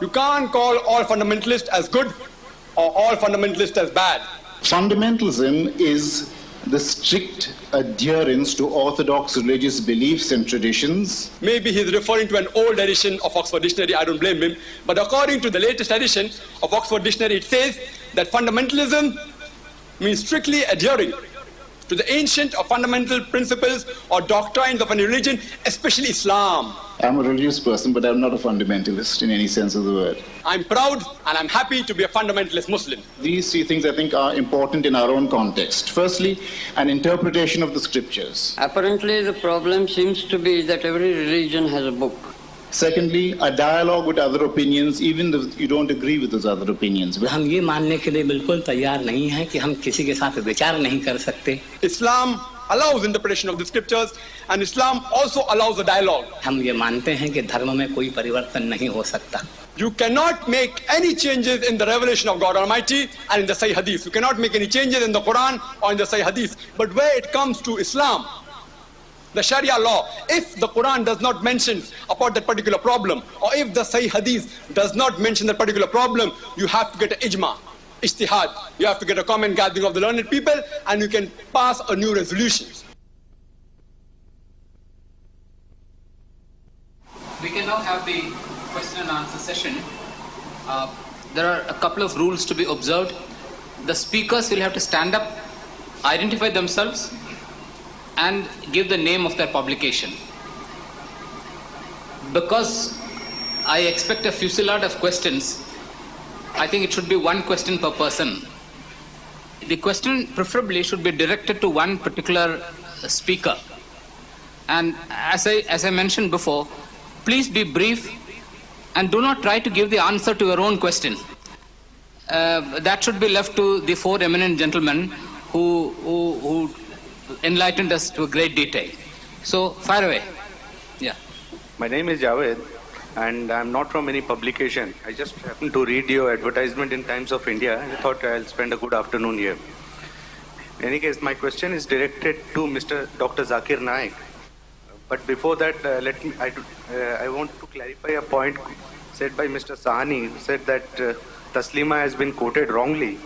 You can't call all fundamentalists as good or all fundamentalists as bad. Fundamentalism is the strict adherence to orthodox religious beliefs and traditions. Maybe he's referring to an old edition of Oxford Dictionary, I don't blame him. But according to the latest edition of Oxford Dictionary, it says that fundamentalism means strictly adhering to the ancient or fundamental principles or doctrines of any religion, especially Islam. I'm a religious person, but I'm not a fundamentalist in any sense of the word. I'm proud and I'm happy to be a fundamentalist Muslim. These three things I think are important in our own context. Firstly, an interpretation of the scriptures. Apparently the problem seems to be that every religion has a book. Secondly, a dialogue with other opinions, even if you don't agree with those other opinions. हम ये मानने के लिए बिल्कुल तैयार नहीं हैं कि हम किसी के साथ विचार नहीं कर सकते. Islam allows interpretation of the scriptures and Islam also allows a dialogue. हम ये मानते हैं कि धर्म में कोई परिवर्तन नहीं हो सकता. You cannot make any changes in the revelation of God Almighty and in the Sahih Hadith. You cannot make any changes in the Quran or in the Sahih Hadith. But where it comes to Islam, the Sharia law, if the Quran does not mention about that particular problem, or if the Sahih Hadith does not mention that particular problem, you have to get an ijma, ijtihad. You have to get a common gathering of the learned people, and you can pass a new resolution. We can now have the question and answer session. There are a couple of rules to be observed. The speakers will have to stand up, identify themselves, and give the name of their publication. Because I expect a fusillade of questions, I think it should be one question per person. The question preferably should be directed to one particular speaker. And as I mentioned before, please be brief and do not try to give the answer to your own question. That should be left to the four eminent gentlemen who enlightened us to a great detail. So, fire away. Yeah. My name is Javed, and I'm not from any publication. I just happened to read your advertisement in Times of India, and I thought I'll spend a good afternoon here. In any case, my question is directed to Mr. Dr. Zakir Naik. But before that, I want to clarify a point said by Mr. Sahani, who said that Taslima has been quoted wrongly.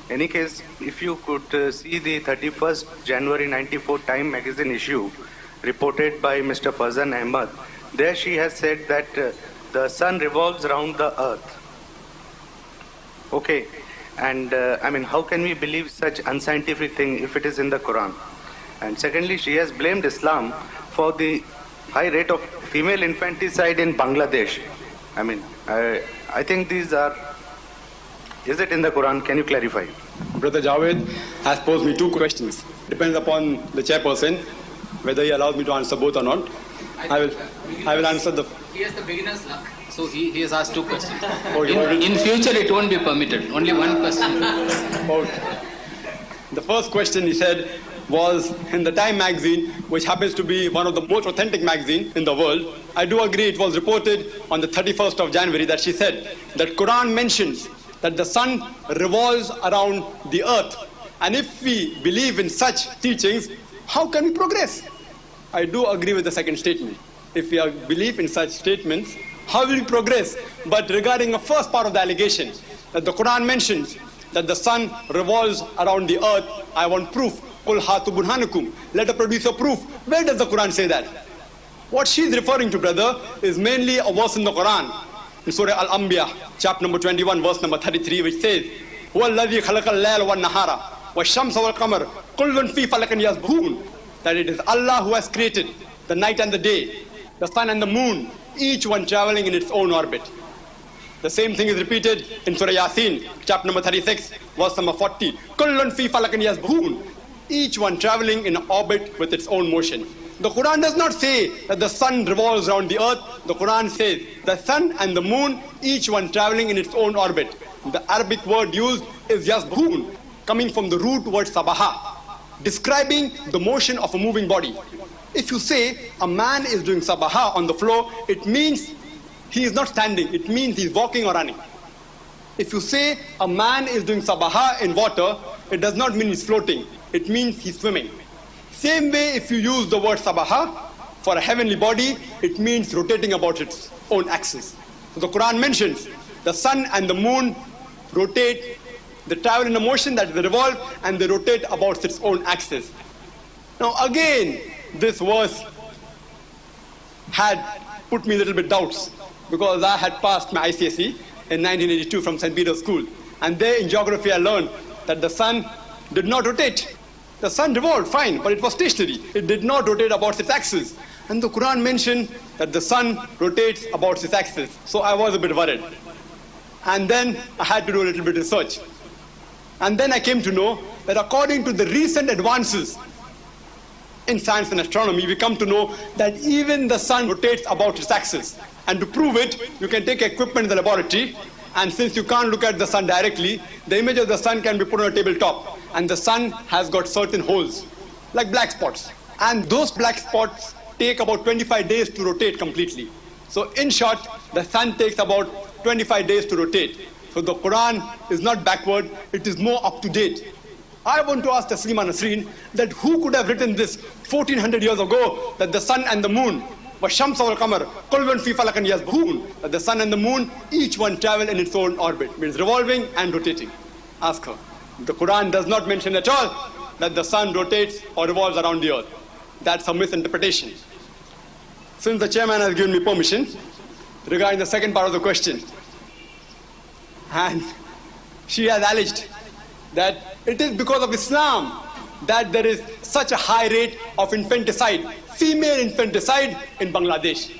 In any case, if you could see the 31st January 94 Time magazine issue reported by Mr. Fazan Ahmad, there she has said that the sun revolves around the earth. Okay, and I mean, how can we believe such unscientific thing if it is in the Quran? And secondly, she has blamed Islam for the high rate of female infanticide in Bangladesh. I mean, I think these are... Is it in the Quran? Can you clarify? Brother Javed has posed me two questions. Depends upon the chairperson whether he allows me to answer both or not. I will answer the... He has the beginner's luck, so he has asked two questions. Okay, in future it won't be permitted, only one question. Okay. The first question he said was in the Time magazine, which happens to be one of the most authentic magazines in the world. I do agree it was reported on the 31st of January that she said that Quran mentions that the sun revolves around the earth. And if we believe in such teachings, how can we progress? I do agree with the second statement. If we believe in such statements, how will we progress? But regarding the first part of the allegation, that the Quran mentions that the sun revolves around the earth, I want proof. Qul hatu burhanakum. Let us produce a proof. Where does the Quran say that? What she's referring to, brother, is mainly a verse in the Quran. In Surah Al-Anbiya, chapter number 21, verse number 33, which says, هُوَ الَّذِي خَلَقَ اللَّيْلَ وَالنَّهَارَ وَالشَّمْسَ وَالْقَمَرَ كُلٌّ فِي فَلَكٍ يَسْبَحُونَ. that it is Allah who has created the night and the day, the sun and the moon, each one traveling in its own orbit. The same thing is repeated in Surah Yasin, chapter number 36, verse number 40. Kullun fi falakin yasbahun. Each one traveling in an orbit with its own motion. The Quran does not say that the sun revolves around the earth. The Quran says the sun and the moon, each one traveling in its own orbit. The Arabic word used is yasbahun, coming from the root word sabaha, describing the motion of a moving body. If you say a man is doing sabaha on the floor, it means he is not standing, it means he is walking or running. If you say a man is doing sabaha in water, it does not mean he's floating, it means he's swimming. Same way, if you use the word sabaha for a heavenly body, it means rotating about its own axis. So the Quran mentions the sun and the moon rotate, they travel in a motion, that is, they revolve, and they rotate about its own axis. Now again, this verse had put me a little bit doubts, because I had passed my ICSE in 1982 from St. Peter's School. And there in geography I learned that the sun did not rotate. The sun revolved, fine, but it was stationary. It did not rotate about its axis. And the Quran mentioned that the sun rotates about its axis. So I was a bit worried. And then I had to do a little bit of research. And then I came to know that according to the recent advances in science and astronomy, we come to know that even the sun rotates about its axis. And to prove it, you can take equipment in the laboratory, and since you can't look at the sun directly, the image of the sun can be put on a tabletop, and the sun has got certain holes, like black spots. And those black spots take about 25 days to rotate completely. So in short, the sun takes about 25 days to rotate. So the Quran is not backward, it is more up to date. I want to ask Taslima Nasreen that who could have written this 1400 years ago, that the sun and the moon, وَالشَّمْسَ وَالْقَمَرَ كُلٌّ فِي فَلَكٍ يَسْبَحُونَ, that the sun and the moon, each one travel in its own orbit, means revolving and rotating. Ask her. The Quran does not mention at all that the sun rotates or revolves around the earth. That's a misinterpretation. Since the chairman has given me permission regarding the second part of the question, and she has alleged that it is because of Islam that there is such a high rate of infanticide, female infanticide in Bangladesh.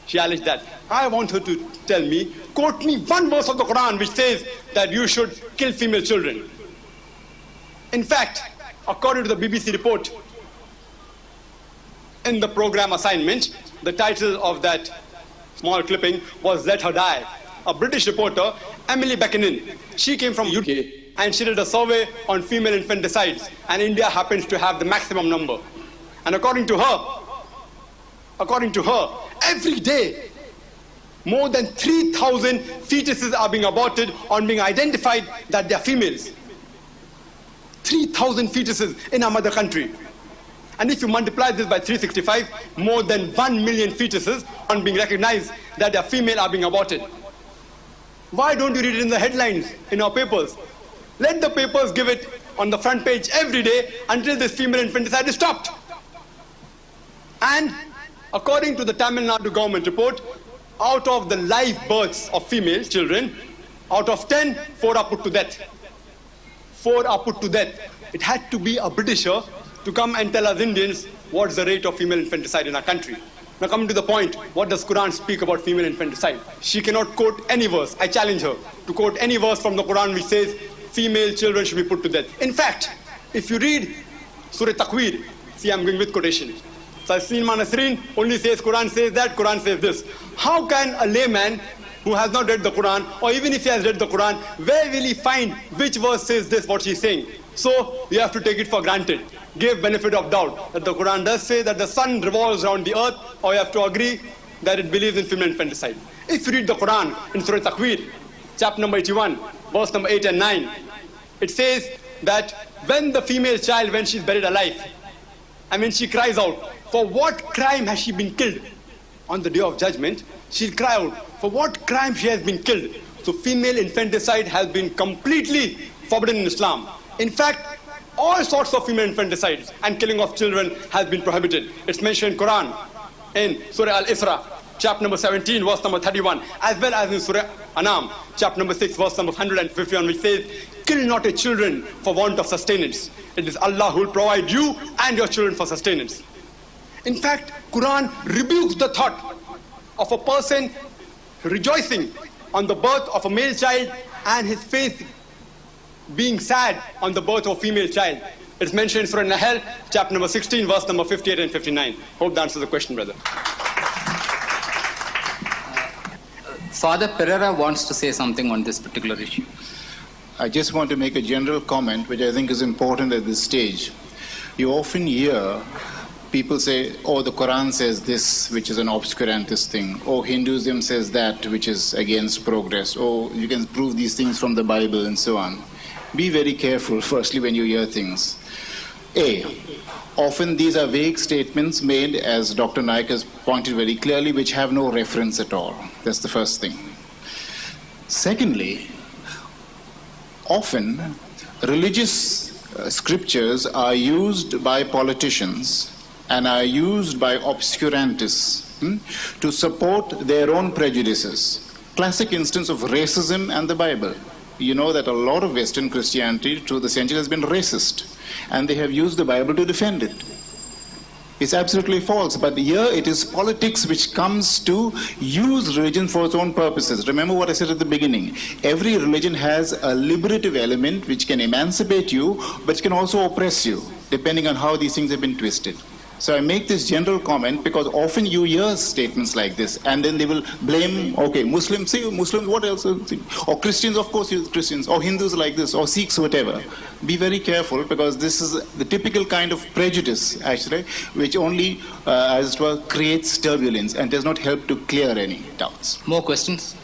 She alleged that. I want her to tell me, quote me one verse of the Quran which says that you should kill female children. In fact, according to the BBC report, in the program assignment, the title of that small clipping was Let Her Die. A British reporter, Emily Buchanan, she came from UK and she did a survey on female infanticides, and India happens to have the maximum number. And according to her, every day, more than 3,000 fetuses are being aborted on being identified that they are females. 3,000 fetuses in our mother country. And if you multiply this by 365, more than 1 million fetuses on being recognized that they are female are being aborted. Why don't you read it in the headlines in our papers? Let the papers give it on the front page every day until this female infanticide is stopped. And according to the Tamil Nadu government report, out of the live births of female children, out of 10, 4 are put to death. 4 are put to death. It had to be a Britisher to come and tell us Indians what's the rate of female infanticide in our country. Now coming to the point, what does Quran speak about female infanticide? She cannot quote any verse. I challenge her to quote any verse from the Quran which says female children should be put to death. In fact, if you read Surah Takwir, see I'm going with quotation. Taslima Nasreen only says Quran says that, Quran says this. How can a layman who has not read the Quran, or even if he has read the Quran, where will he find which verse says this, what she's saying? So you have to take it for granted. Give benefit of doubt that the Quran does say that the sun revolves around the earth, or you have to agree that it believes in female infanticide. If you read the Quran in Surah Takwir, chapter number 81, verse number 8 and 9, it says that when the female child, when she's buried alive, and when she cries out, for what crime has she been killed? On the day of judgment, she'll cry out, for what crime she has been killed? So female infanticide has been completely forbidden in Islam. In fact, all sorts of female infanticides and killing of children has been prohibited. It's mentioned in Quran, in Surah Al-Isra, chapter number 17, verse number 31, as well as in Surah Anam, chapter number 6, verse number 151, which says, kill kill not your children for want of sustenance. It is Allah who will provide you and your children for sustenance. In fact, Quran rebukes the thought of a person rejoicing on the birth of a male child and his face being sad on the birth of a female child. It's mentioned in Surah Nahl, chapter number 16, verse number 58 and 59. Hope that answers the question, brother. Father Pereira wants to say something on this particular issue. I just want to make a general comment, which I think is important at this stage. You often hear people say, oh, the Quran says this, which is an obscurantist thing. Oh, Hinduism says that, which is against progress. Oh, you can prove these things from the Bible and so on. Be very careful, firstly, when you hear things. Often these are vague statements made, as Dr. Naik has pointed very clearly, which have no reference at all. That's the first thing. Secondly, often religious scriptures are used by politicians and are used by obscurantists to support their own prejudices. Classic instance of racism and the Bible. You know that a lot of Western Christianity through the centuries has been racist, and they have used the Bible to defend it. It's absolutely false, but here it is politics which comes to use religion for its own purposes. Remember what I said at the beginning. Every religion has a liberative element which can emancipate you, but can also oppress you, depending on how these things have been twisted. So I make this general comment because often you hear statements like this, and then they will blame, okay, Muslims, see, Muslims, what else? Or Christians, of course, Christians, or Hindus like this, or Sikhs, whatever. Be very careful, because this is the typical kind of prejudice, actually, which only, as it were, creates turbulence and does not help to clear any doubts. More questions?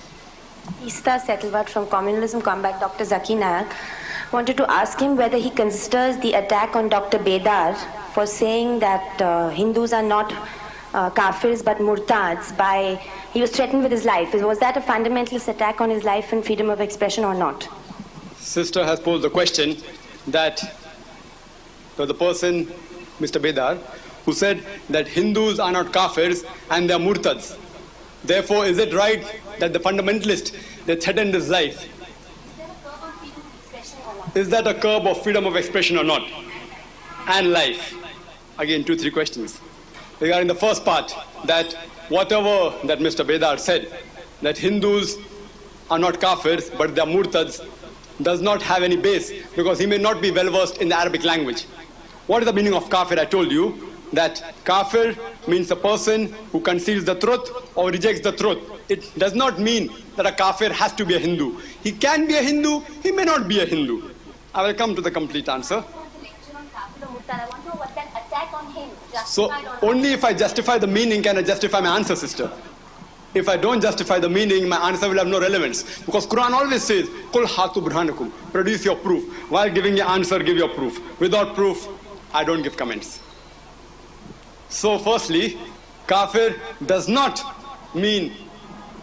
Ista Settlebat from Communalism Combat, Dr. Zaki Nayak, wanted to ask him whether he considers the attack on Dr. Bedar for saying that Hindus are not kafirs but murtads he was threatened with his life. Was that a fundamentalist attack on his life and freedom of expression or not? Sister has posed the question that the person, Mr. Bedar, who said that Hindus are not kafirs and they are murtads. Therefore, is it right that the fundamentalist, they threatened his life? Is that a curb of freedom of expression or not? And life. Again, 2-3 questions. Regarding the first part, that whatever that Mr. Bedar said, that Hindus are not kafirs, but they are murtads, does not have any base, because he may not be well versed in the Arabic language. What is the meaning of kafir? I told you that kafir means a person who conceals the truth or rejects the truth. It does not mean that a kafir has to be a Hindu. He can be a Hindu, he may not be a Hindu. I will come to the complete answer. So only if I justify the meaning can I justify my answer, sister. If I don't justify the meaning, my answer will have no relevance. Because Quran always says, Qul hatu burhanakum, produce your proof. While giving your answer, give your proof. Without proof, I don't give comments. So firstly, kafir does not mean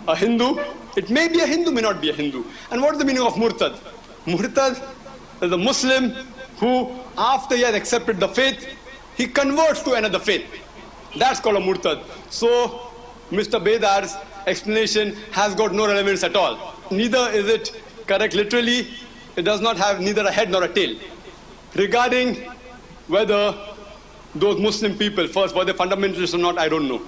a Hindu. It may be a Hindu, may not be a Hindu. And what is the meaning of murtad? Murtad is a Muslim who, after he has accepted the faith, he converts to another faith. That's called a murtad. So Mr. Bedar's explanation has got no relevance at all. Neither is it correct literally. It does not have neither a head nor a tail. Regarding whether those Muslim people, first, were they fundamentalists or not, I don't know.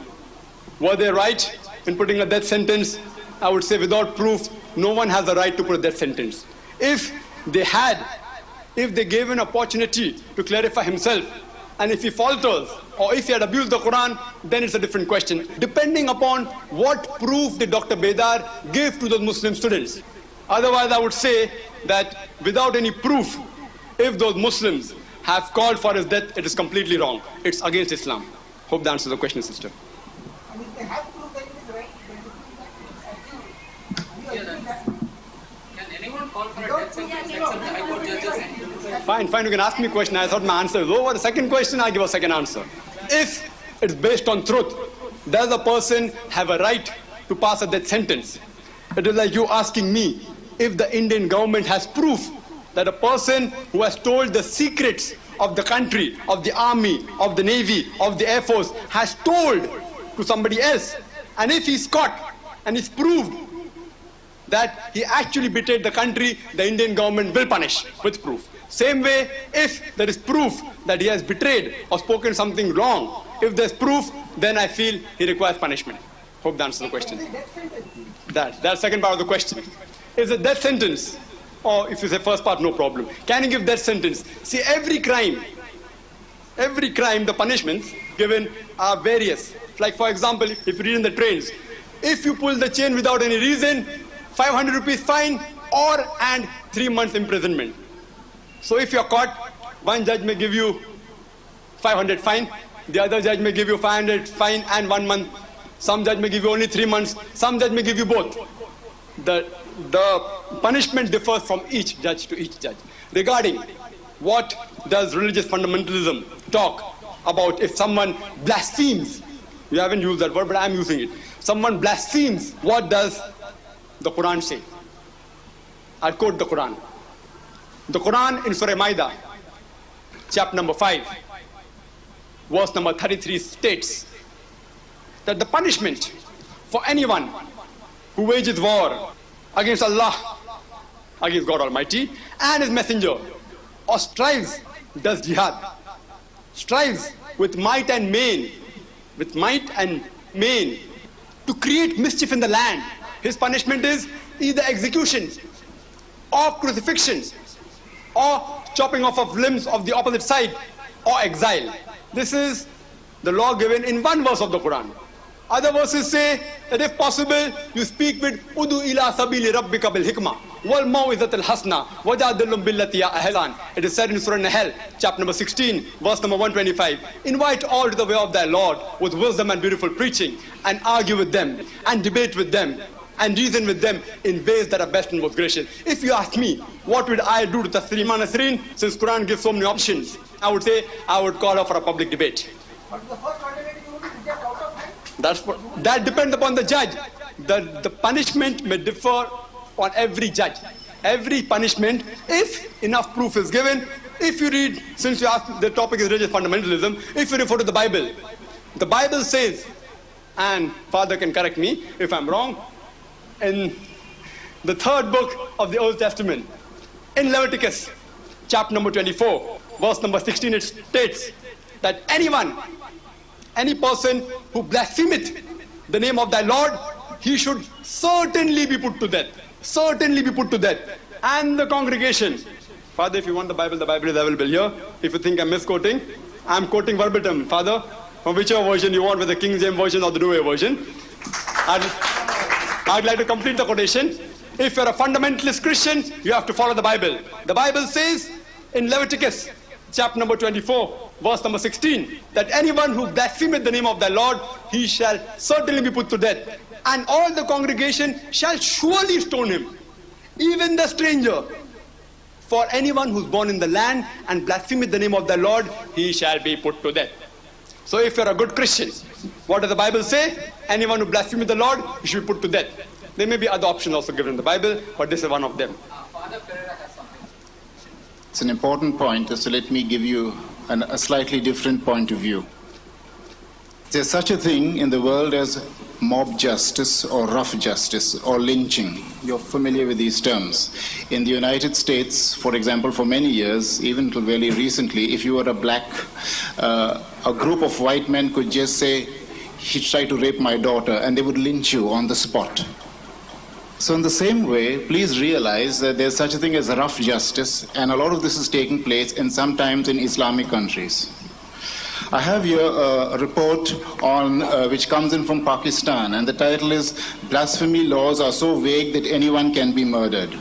Were they right in putting a death sentence? I would say without proof, no one has the right to put a death sentence. If they gave an opportunity to clarify himself, and if he falters, or if he had abused the Quran, then it's a different question, depending upon what proof did Dr. Bedar give to those Muslim students. Otherwise, I would say that without any proof, if those Muslims have called for his death, it is completely wrong. It's against Islam. Hope that answers the question, sister. And if they have proof that it is right, then Can anyone call for a death sentence except the High Court judges? Fine, you can ask me a question. I thought my answer was over. The second question, I'll give a second answer. If it's based on truth, does a person have a right to pass a death sentence? It is like you asking me if the Indian government has proof that a person who has told the secrets of the country, of the army, of the navy, of the air force, has told to somebody else, and if he's caught and it's proved that he actually betrayed the country, the Indian government will punish with proof. Same way, if there is proof that he has betrayed or spoken something wrong, if there's proof, then I feel he requires punishment. Hope that answers the question. That's second part of the question. Is a death sentence, or if you say first part, no problem. Can you give death sentence? See, every crime, the punishments given are various. Like for example, if you read in the trains, if you pull the chain without any reason, 500 rupees fine and 3 months imprisonment. So if you're caught, one judge may give you 500 fine, the other judge may give you 500 fine and 1 month. Some judge may give you only 3 months, some judge may give you both. The punishment differs from each judge to each judge. Regarding what does religious fundamentalism talk about if someone blasphemes, we haven't used that word, but I'm using it. Someone blasphemes, what does the Quran say? I'll quote the Quran. The Quran in Surah Maida, chapter number 5, verse number 33 states that the punishment for anyone who wages war against Allah, against God Almighty and His Messenger, or strives, does jihad, strives with might and main, to create mischief in the land, his punishment is either execution or crucifixion or chopping off of limbs of the opposite side or exile. This is the law given in one verse of the Quran. Other verses say that if possible, you speak with Udu ila sabili rabbika bil hikmah wal mawizatil hasna wajadilhum billati ahsan. It is said in Surah Nahl, chapter number 16, verse number 125. Invite all to the way of thy Lord with wisdom and beautiful preaching, and argue with them, and debate with them, and reason with them in ways that are best and most gracious. If you ask me, what would I do to Taslima Nasreen, since Quran gives so many options, I would say I would call her for a public debate. But the first alternative you would reject out of hand. That depends upon the judge. The punishment may differ on every judge. Every punishment, if enough proof is given, if you read, since you asked, the topic is religious fundamentalism, if you refer to the Bible says, and Father can correct me if I'm wrong, in the 3rd book of the Old Testament, in Leviticus, chapter number 24, verse number 16, it states that any person who blasphemeth the name of thy Lord, he should certainly be put to death. Certainly be put to death. And the congregation, Father, if you want the Bible is available here. If you think I'm misquoting, I'm quoting verbatim. Father, from whichever version you want, whether the King James version or the Douay version. I'd like to complete the quotation. If you're a fundamentalist Christian, you have to follow the Bible. The Bible says in Leviticus, chapter number 24, verse number 16, that anyone who blasphemeth the name of thy Lord, he shall certainly be put to death. And all the congregation shall surely stone him, even the stranger. For anyone who's born in the land and blasphemeth the name of the Lord, he shall be put to death. So if you're a good Christian, what does the Bible say? Anyone who blasphemeth the Lord, he should be put to death. There may be other options also given in the Bible, but this is one of them. It's an important point, so let me give you a slightly different point of view. There's such a thing in the world as mob justice or rough justice or lynching. You're familiar with these terms. In the United States, for example, for many years, even until very recently, if you were a black, a group of white men could just say, he tried to rape my daughter, and they would lynch you on the spot. So in the same way, please realize that there's such a thing as rough justice, and a lot of this is taking place sometimes in Islamic countries. I have here a report on which comes in from Pakistan, and the title is "Blasphemy Laws Are So Vague That Anyone Can Be Murdered."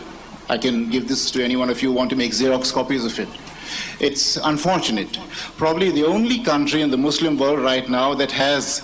I can give this to anyone if you want to make Xerox copies of it. It's unfortunate. Probably the only country in the Muslim world right now that has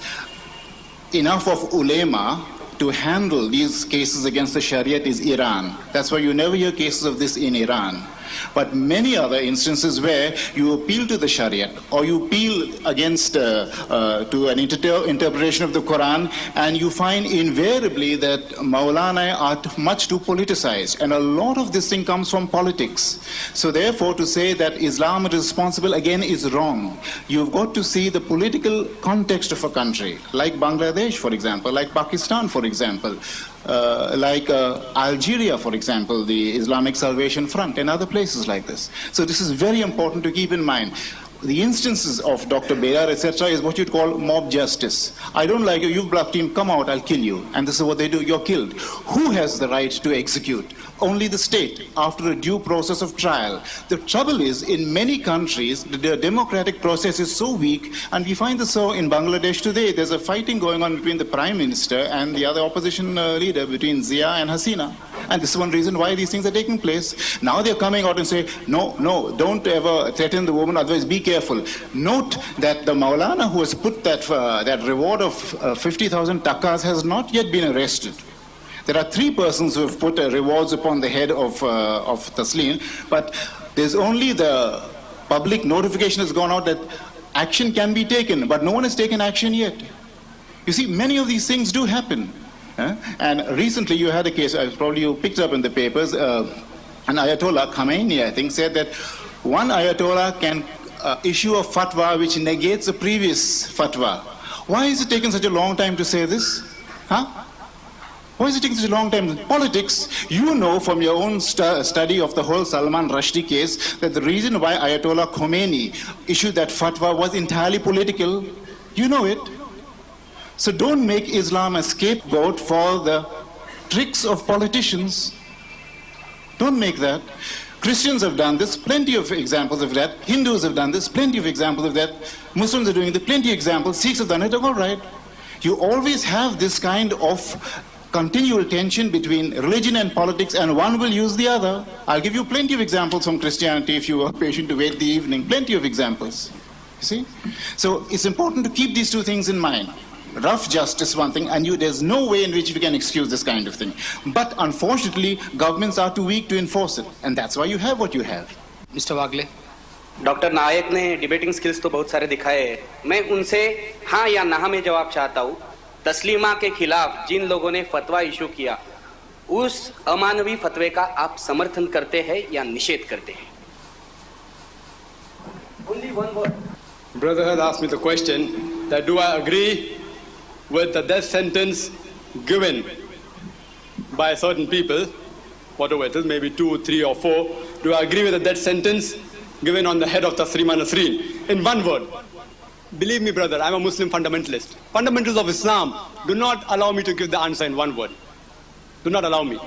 enough of ulema to handle these cases against the Shariat is Iran. That's why you never hear cases of this in Iran. But many other instances where you appeal to the Shariat or you appeal against to an interpretation of the Quran, and you find invariably that Maulana are much too politicized, and a lot of this thing comes from politics. So therefore, to say that Islam is responsible again is wrong. You've got to see the political context of a country, like Bangladesh, for example, like Pakistan, for example. like Algeria, for example, the Islamic Salvation Front, and other places like this. So this is very important to keep in mind. The instances of Dr. Bedar, etc., is what you'd call mob justice. I don't like you, you black team, come out, I'll kill you. And this is what they do, you're killed. Who has the right to execute? Only the state, after a due process of trial. The trouble is, in many countries, the democratic process is so weak, and we find this so in Bangladesh today. There's a fighting going on between the Prime Minister and the other opposition leader, between Zia and Hasina. And this is one reason why these things are taking place. Now they're coming out and say, no, don't ever threaten the woman, otherwise be careful. Note that the Maulana who has put that reward of 50,000 takas has not yet been arrested. There are 3 persons who have put rewards upon the head of Tasleen, but there's only the public notification has gone out that action can be taken, but no one has taken action yet. You see, many of these things do happen. And recently you had a case, probably you picked up in the papers, an Ayatollah Khamenei, I think, said that one Ayatollah can issue a fatwa which negates a previous fatwa. Why is it taking such a long time to say this? Why is it taking such a long time? Politics, you know from your own study of the whole Salman Rushdie case that the reason why Ayatollah Khomeini issued that fatwa was entirely political. You know it. So don't make Islam a scapegoat for the tricks of politicians. Don't make that. Christians have done this, plenty of examples of that. Hindus have done this, plenty of examples of that. Muslims are doing it, plenty of examples. Sikhs have done it, all right. You always have this kind of continual tension between religion and politics, and one will use the other. I'll give you plenty of examples from Christianity if you are patient to wait the evening. Plenty of examples. You see? So it's important to keep these 2 things in mind. Rough justice, one thing, and there's no way in which we can excuse this kind of thing. But unfortunately, governments are too weak to enforce it, and that's why you have what you have. Mr. Wagle. Doctor Nayak ने debating skills तो बहुत सारे दिखाए हैं। मैं उनसे हाँ या ना में जवाब चाहता हूँ। तस्लीमा के खिलाफ जिन लोगों ने फतवा इशू किया, उस अमानवी फतवे का आप समर्थन करते हैं या निषेध करते हैं? Only one word. Brother has asked me the question that do I agree with the death sentence given by certain people, whatever it is, maybe 2, 3 or 4, do I agree with the death sentence given on the head of Taslima Nasreen? In one word, believe me brother, I'm a Muslim fundamentalist. Fundamentals of Islam do not allow me to give the answer in one word. Do not allow me.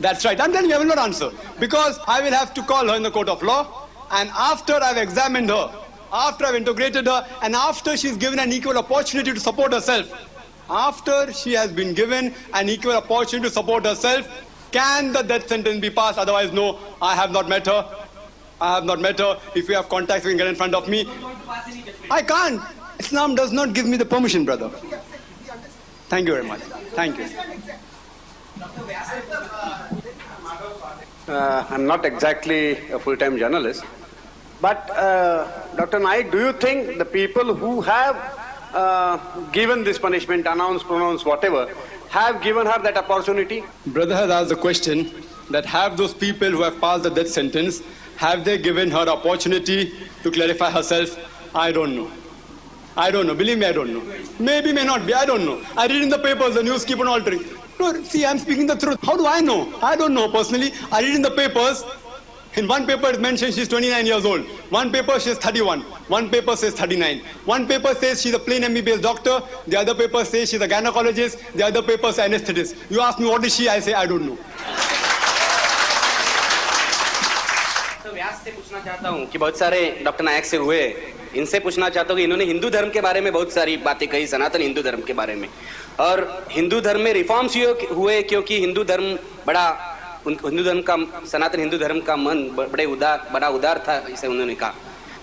That's right, I'm telling you I will not answer, because I will have to call her in the court of law, and after I've examined her, after I've integrated her, and after she's given an equal opportunity to support herself, after she has been given an equal opportunity to support herself, can the death sentence be passed? Otherwise, no, I have not met her. I have not met her. If you have contacts, you can get in front of me. I can't. Islam does not give me the permission, brother. Thank you very much. Thank you. I'm not exactly a full-time journalist, but Dr. Naik, do you think the people who have given this punishment, announced, pronounced, whatever, have given her that opportunity? Brother has asked the question that have those people who have passed the death sentence, have they given her opportunity to clarify herself? I don't know. I don't know. Believe me, I don't know. Maybe, may not be. I don't know. I read in the papers, the news keep on altering. No, see, I'm speaking the truth. How do I know? I don't know personally. I read in the papers. In one paper it mentions she's 29 years old. One paper she's 31. One paper says 39. One paper says she's a plain MBBS doctor. The other paper says she's a gynecologist. The other paper says anesthetist. You ask me what is she, I say I don't know. तो व्यास से पूछना चाहता हूँ कि बहुत सारे doctor नायक से हुए, इनसे पूछना चाहता हूँ कि इन्होंने हिंदू धर्म के बारे में बहुत सारी बातें कही, सनातन हिंदू धर्म के बारे में, और हिंदू धर्म में रिफॉर्म्स हुए क्योंकि हिंदू धर्म का सनातन हिंदू धर्म का मन बड़ा उदार था, इसे उन्होंने कहा।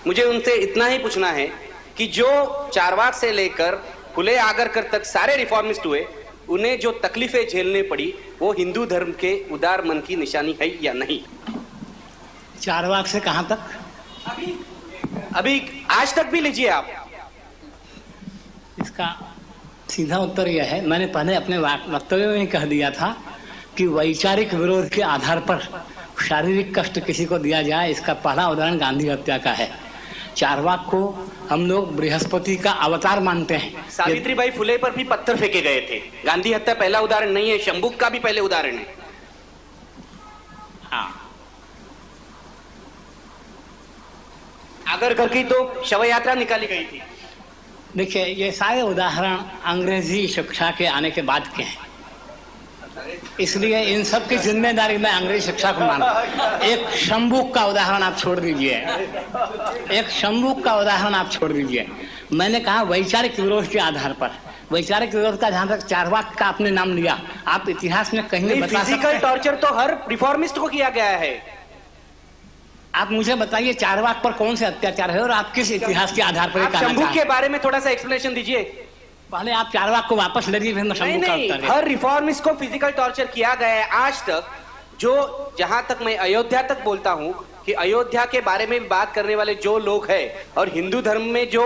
मुझे उनसे इतना ही पूछना है कि जो चारवाक से लेकर फुले आगरकर तक सारे रिफॉर्मिस्ट हुए, उन्हें जो तकलीफें झेलने पड़ी, वो हिंदू धर्म के उदार मन की निशानी है या नहीं? चारवाक से कहां तक? अभी आज तक भी लीजिए आप। इसका सीधा उत्तर यह है, मैंने पहले अपने वक्तव्य में कह दिया था कि वैचारिक विरोध के आधार पर शारीरिक कष्ट किसी को दिया जाए, इसका पहला उदाहरण गांधी हत्या का है। चारवाक को हम लोग बृहस्पति का अवतार मानते हैं। सावित्रीबाई फुले पर भी पत्थर फेंके गए थे। गांधी हत्या पहला उदाहरण नहीं है, शंभुक का भी पहले उदाहरण है। हाँ, आगर घर की तो शव यात्रा निकाली गई थी। देखिए ये सारे उदाहरण अंग्रेजी शिक्षा के आने के बाद के हैं, इसलिए इन सब की जिम्मेदारी मैं अंग्रेजी शिक्षा को मानता हूं। एक शंभुक का उदाहरण आप छोड़ दीजिए, एक शंभुक का उदाहरण आप छोड़ दीजिए। मैंने कहा वैचारिक विरोध के आधार पर, वैचारिक विरोध का जहां तक चारवाक का आपने नाम लिया, आप इतिहास में कहीं नहीं बता सकते। फिजिकल टॉर्चर तो हर रिफॉर्मिस्ट को किया गया है। आप मुझे बताइए चारवाक पर कौन से अत्याचार है और आप किस इतिहास के आधार पर कहना शंभुक चाहते के बारे में थोड़ा सा एक्सप्लेनेशन दीजिए। पहले आप चारवाक को वापस ले लीजिए, फिर मैं शंभुक का उत्तर हर रिफॉर्मिस्ट को फिजिकल टॉर्चर किया गया है आज तक। जो जहां तक मैं अयोध्या तक बोलता हूं कि अयोध्या के बारे में बात करने वाले जो लोग हैं और हिंदू धर्म में जो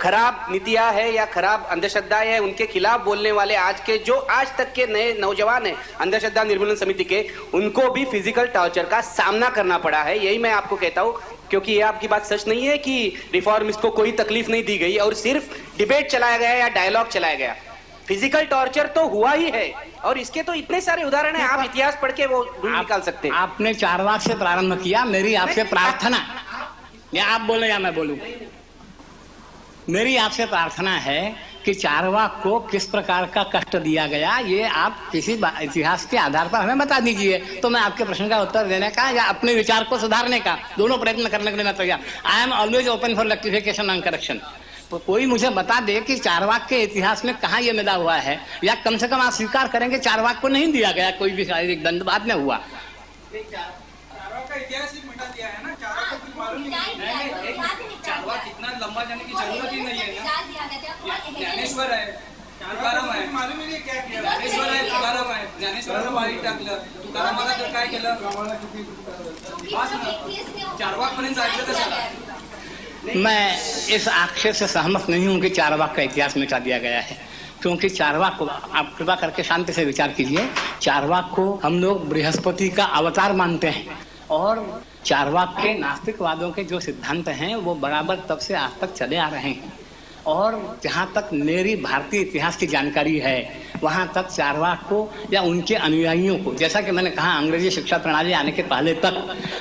खराब नीतियां है या खराब अंधश्रद्धाएं है उनके खिलाफ बोलने वाले आज के जो आज तक के नए नौजवान हैं अंधश्रद्धा निर्मूलन समिति के, उनको भी फिजिकल टॉर्चर का सामना करना पड़ा है। यही मैं आपको कहता हूं, क्योंकि ये आपकी बात सच नहीं है कि रिफॉर्मिस्ट को कोई तकलीफ नहीं दी गई और सिर्फ डिबेट चलाया गया या डायलॉग चलाया गया। फिजिकल टॉर्चर तो हुआ ही है और इसके तो इतने सारे उदाहरण हैं, आप इतिहास पढ़ के वो ढूंढ निकाल सकते हैं। आपने चारवाक से प्रारंभ किया, मेरी आपसे प्रार्थना, या आप बोले या मैं बोलूं, मेरी आपसे प्रार्थना है कि चारवाक को किस प्रकार का कष्ट दिया गया ये आप किसी इतिहास के आधार पर हमें बता दीजिए, तो मैं आपके प्रश्न का उत्तर देने का या अपने विचार को सुधारने का दोनों प्रयत्न करने के लिए मैं तैयार। I am always open for rectification and correction. तो कोई मुझे बता दे कि चारवाक के इतिहास में कहाँ ये मिला हुआ है, या कम से कम आप स्वीकार करेंगे चारवाक को नहीं दिया गया कोई भी शारीरिक दंड, बाद में हुआ। चारवाक का इतिहास ही मिटा दिया है ना, चारवाक को कुछ मालूम नहीं। चारवाक इतना लंबा जाने की जरूरत ही नहीं है ना। ज्ञानेश्वर है, तुकाराम आहे, मालूम ही नाही क्या किया। ज्ञानेश्वर आहे, तुकाराम आहे, ज्ञानेश्वराला वाईट टाकलं, तुकारामाला तर काय केलं, चारवाक पर्यंत जायचं कशाला? मैं इस आक्षेप से सहमत नहीं हूं कि चारवाक का इतिहास मिटा दिया गया है, क्योंकि चारवाक को आप कृपा करके शांति से विचार कीजिए। चारवाक को हम लोग बृहस्पति का अवतार मानते हैं और चारवाक के नास्तिकवादों के जो सिद्धांत हैं वो बराबर तब से आज तक चले आ रहे हैं। और जहाँ तक मेरी भारतीय इतिहास की जानकारी है वहाँ तक चारवाक को या उनके अनुयायियों को, जैसा कि मैंने कहा अंग्रेजी शिक्षा प्रणाली आने के पहले तक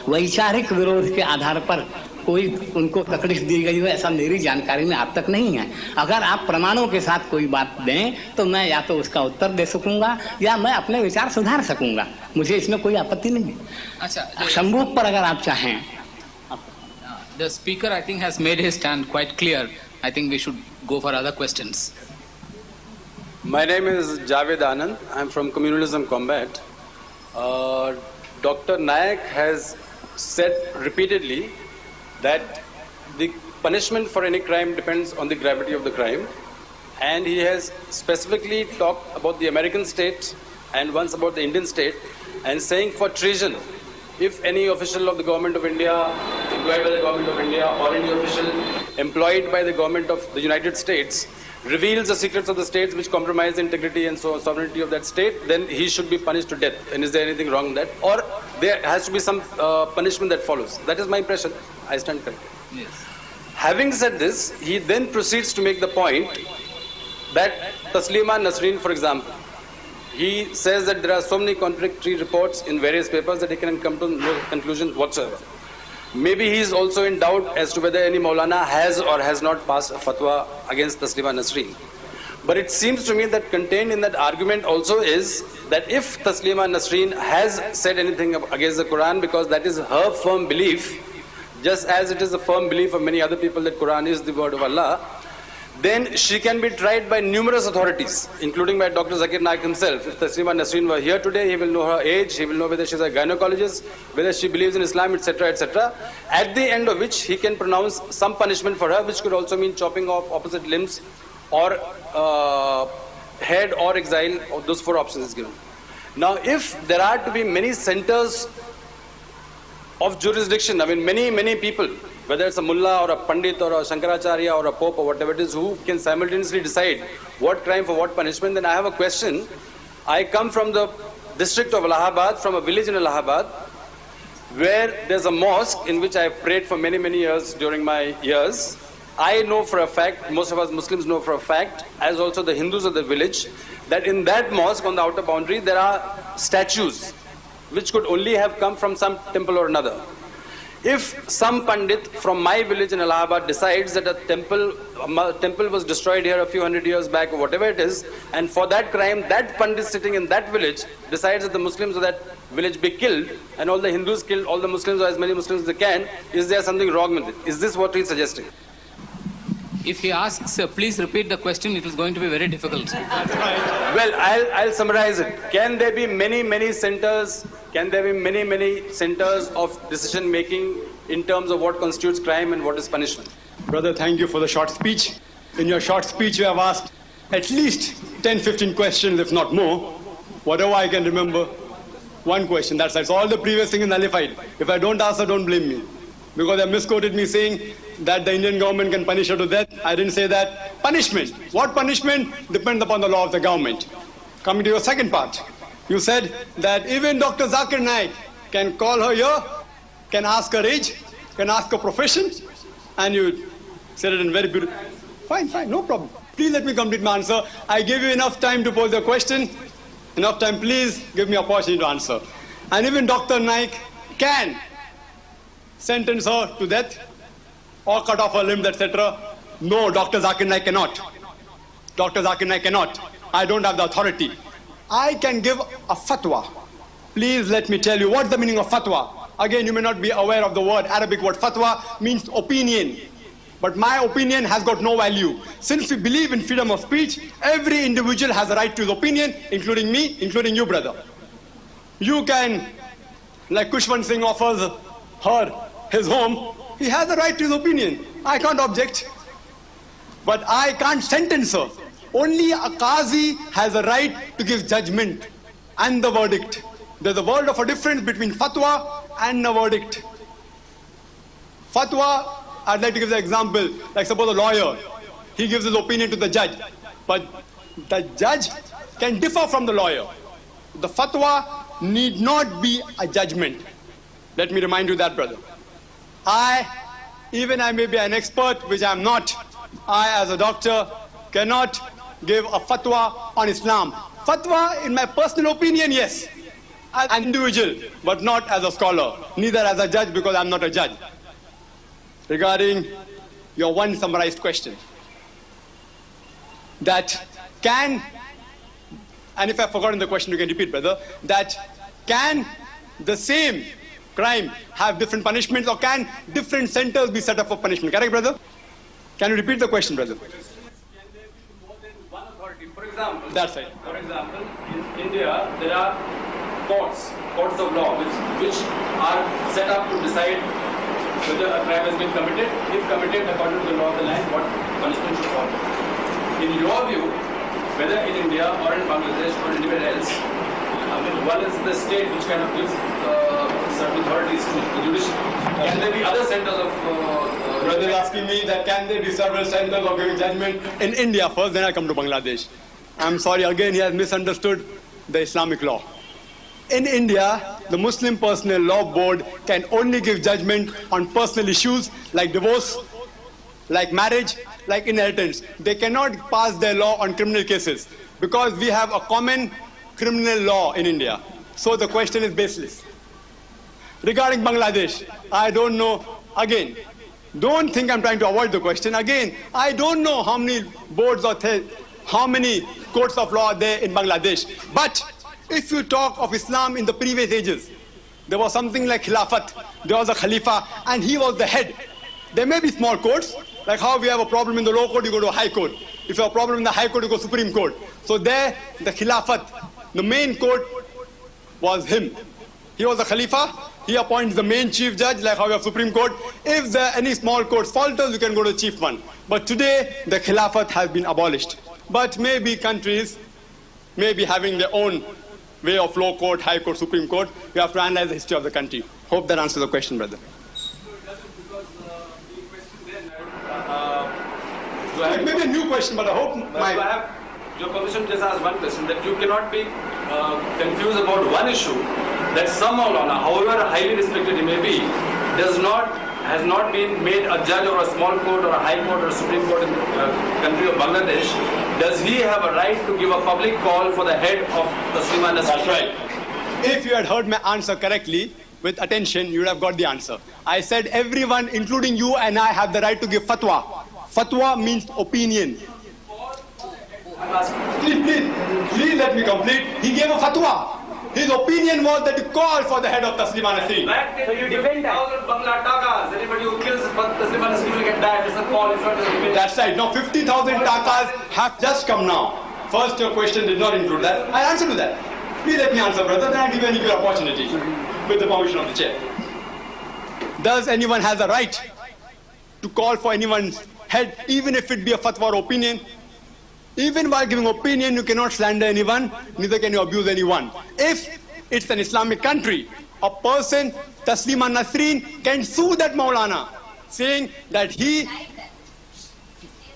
वैचारिक विरोध के आधार पर कोई उनको तकलीफ दी गई हो ऐसा मेरी जानकारी में अब तक नहीं है। अगर आप प्रमाणों के साथ कोई बात दें तो मैं या तो उसका उत्तर दे सकूंगा या मैं अपने विचार सुधार सकूंगा, मुझे इसमें कोई आपत्ति नहीं है। अच्छा, शंभुक पर अगर आप चाहें। The speaker I think has made his stand quite clear. I think we should go for other questions. My name is Javed Anand. I'm from Communalism Combat. Dr. Nayak has said repeatedly that the punishment for any crime depends on the gravity of the crime, and he has specifically talked about the American state and once about the Indian state, and saying for treason, if any official of the government of India, employed by the government of India, or any official employed by the government of the United States reveals the secrets of the states which compromise the integrity and sovereignty of that state, then he should be punished to death. And is there anything wrong in that? Or there has to be some punishment that follows. That is my impression. I stand corrected. Yes. Having said this, he then proceeds to make the point that Taslima Nasreen, for example, he says that there are so many contradictory reports in various papers that he can come to no conclusion whatsoever. Maybe he is also in doubt as to whether any Maulana has or has not passed a fatwa against Taslima Nasreen. But it seems to me that contained in that argument also is that if Taslima Nasreen has said anything against the Quran, because that is her firm belief, just as it is a firm belief of many other people that Quran is the word of Allah, then she can be tried by numerous authorities, including by Dr. Zakir Naik himself. If Taslima Nasreen were here today, he will know her age, he will know whether she is a gynecologist, whether she believes in Islam, etc., etc. At the end of which, he can pronounce some punishment for her, which could also mean chopping off opposite limbs or head or exile, or those four options is given. Now, if there are to be many centers of jurisdiction, I mean many people, whether it's a mullah or a pandit or a Shankaracharya or a pope or whatever it is, who can simultaneously decide what crime for what punishment, then I have a question. I come from the district of Allahabad, from a village in Allahabad, where there's a mosque in which I have prayed for many, many years during my years. I know for a fact, most of us Muslims know for a fact, as also the Hindus of the village, that in that mosque on the outer boundary there are statues which could only have come from some temple or another. If some Pandit from my village in Allahabad decides that a temple was destroyed here a few hundred years back or whatever it is, and for that crime that Pandit sitting in that village decides that the Muslims of that village be killed and all the Hindus killed, all the Muslims or as many Muslims as they can, is there something wrong with it? Is this what he's suggesting? If he asks, please repeat the question, it is going to be very difficult. Well, I'll summarize it. Can there be many centers? Can there be many centers of decision making in terms of what constitutes crime and what is punishment? Brother, thank you for the short speech. In your short speech, you have asked at least 10-15 questions, if not more. Whatever I can remember, one question. That's all the previous thing is nullified. If I don't answer, don't blame me. Because they misquoted me saying that the Indian government can punish her to death. I didn't say that. Punishment. What punishment? Depends upon the law of the government. Coming to your second part. You said that even Dr. Zakir Naik can call her here, can ask her age, can ask her profession, and you said it in very beautiful. Fine, no problem. Please let me complete my answer. I gave you enough time to pose your question. Enough time, please give me an opportunity to answer. And even Dr. Naik can sentence her to death or cut off her limbs, etc. No, Dr. Zakir Naik cannot. Dr. Zakir Naik cannot. I don't have the authority. I can give a fatwa. Please let me tell you what's the meaning of fatwa. Again, you may not be aware of the word, Arabic word fatwa means opinion. But my opinion has got no value. Since we believe in freedom of speech, every individual has a right to his opinion, including me, including you, brother. You can, like Kushwant Singh offers her his home, he has a right to his opinion. I can't object. But I can't sentence her. Only a qazi has a right to give judgment and the verdict. There's a world of a difference between fatwa and a verdict. Fatwa, I'd like to give the example, like suppose a lawyer, he gives his opinion to the judge, but the judge can differ from the lawyer. The fatwa need not be a judgment. Let me remind you that, brother. I may be an expert, which I'm not. I, as a doctor, cannot give a fatwa on Islam. Fatwa, in my personal opinion, yes, as an individual, but not as a scholar, neither as a judge, because I'm not a judge. Regarding your one summarized question, that can, and if I've forgotten the question, you can repeat, brother, that can the same crime have different punishments, or can different centers be set up for punishment? Correct, brother? Can you repeat the question, brother? For example, that's right. For example, in India, there are courts of law, which are set up to decide whether a crime has been committed. If committed according to the law of the land, what punishment should follow. In your view, whether in India or in Bangladesh or anywhere else, one is the state which kind of gives certain authorities to the judiciary. Can there be other centers of... Brother is asking me that can there be several centers of giving judgment in India first, then I come to Bangladesh. I'm sorry, again he has misunderstood the Islamic law. In India, the Muslim Personal Law Board can only give judgment on personal issues like divorce, like marriage, like inheritance. They cannot pass their law on criminal cases because we have a common criminal law in India. So the question is baseless. Regarding Bangladesh, I don't know. Again, don't think I'm trying to avoid the question. Again, I don't know how many boards or how many courts of law are there in Bangladesh. But if you talk of Islam in the previous ages, there was something like Khilafat, there was a Khalifa, and he was the head. There may be small courts, like how we have a problem in the low court, you go to a high court. If you have a problem in the high court, you go to Supreme Court. So there, the Khilafat, the main court was him. He was the Khalifa, he appoints the main chief judge, like how we have Supreme Court. If there are any small courts falters, you can go to the chief one. But today, the Khilafat has been abolished. But maybe countries may be having their own way of low court, high court, Supreme Court. You have to analyze the history of the country. Hope that answers the question, brother. It may be a new question, but I hope I have your permission to just ask one question, that you cannot be confused about one issue that some Maulana, however highly respected he may be, has not been made a judge or a small court or a high court or a supreme court in the country of Bangladesh, does he have a right to give a public call for the head of Taslima Nasreen? That's right. If you had heard my answer correctly, with attention, you would have got the answer. I said everyone, including you and I, have the right to give fatwa. Fatwa means opinion. Please let me complete. He gave a fatwa. His opinion was that to call for the head of Taslima Nasreen. So you defend that? Bangla takas. Anybody who kills Taslima Nasreen will get died. It's a call. It's not a defense. That's right. Now 50,000 takas have just come now. First, your question did not include that. I'll answer to that. Please let me answer, brother. Then I'll give you an equal opportunity with the permission of the chair. Does anyone have the right to call for anyone's head, even if it be a fatwa or opinion? Even while giving opinion, you cannot slander anyone, neither can you abuse anyone. If it's an Islamic country, a person, Taslima Nasreen, can sue that Maulana, saying that he...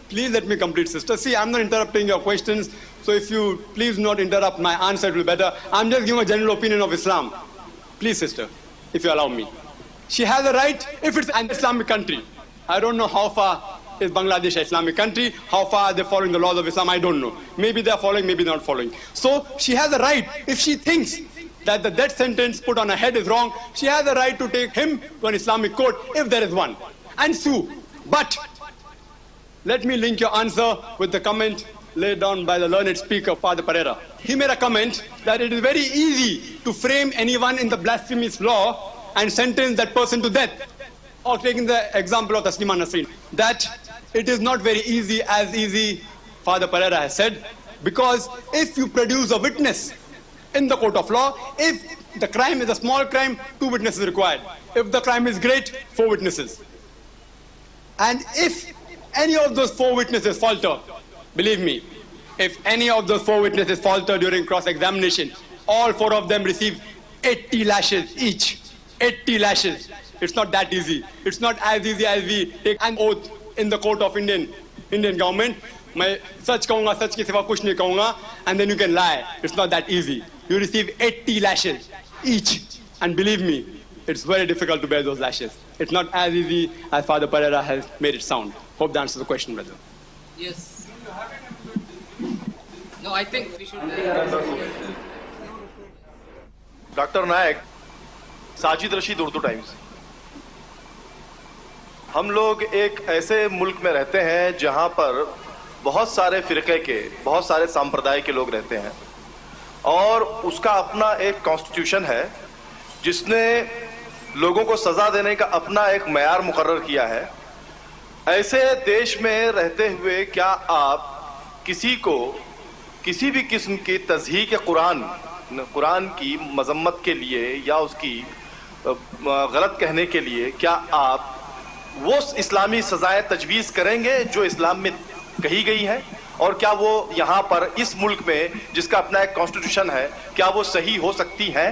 Please let me complete, sister. See, I'm not interrupting your questions, so if you please not interrupt my answer, it will be better. I'm just giving a general opinion of Islam. Please, sister, if you allow me. She has a right if it's an Islamic country. I don't know how far is Bangladesh an Islamic country, how far are they following the laws of Islam, I don't know. Maybe they're following, maybe they're not following. So she has a right, if she thinks that the death sentence put on her head is wrong, she has a right to take him to an Islamic court, if there is one, and sue. But let me link your answer with the comment laid down by the learned speaker, Father Pereira. He made a comment that it is very easy to frame anyone in the blasphemous law and sentence that person to death. Or taking the example of Taslima Nasreen, that it is not very easy, as easy, Father Pereira has said, because if you produce a witness in the court of law, if the crime is a small crime, 2 witnesses required. If the crime is great, 4 witnesses. And if any of those 4 witnesses falter, believe me, if any of those 4 witnesses falter during cross-examination, all 4 of them receive 80 lashes each. 80 lashes. It's not that easy. It's not as easy as we take an oath in the court of Indian government. मैं सच कहूँगा, सच के सिवा कुछ नहीं कहूँगा, and then you can lie. It's not that easy. You receive 80 lashes each, and believe me, it's very difficult to bear those lashes. It's not as easy as Father Pereira has made it sound. Hope that answers the question, brother. Yes. No, I think we should. Dr. Nayak, Sajid Rashid Urdu times. हम लोग एक ऐसे मुल्क में रहते हैं जहां पर बहुत सारे फिरके के, बहुत सारे संप्रदाय के लोग रहते हैं और उसका अपना एक कॉन्स्टिट्यूशन है जिसने लोगों को सजा देने का अपना एक मयार मुकर्रर किया है। ऐसे देश में रहते हुए क्या आप किसी को किसी भी किस्म की तज़हीक कुरान की मजम्मत के लिए या उसकी गलत कहने के लिए क्या आप वो इस्लामी सजाएं तजवीज़ करेंगे जो इस्लाम में कही गई है, और क्या वो यहाँ पर इस मुल्क में जिसका अपना एक कॉन्स्टिट्यूशन है क्या वो सही हो सकती हैं?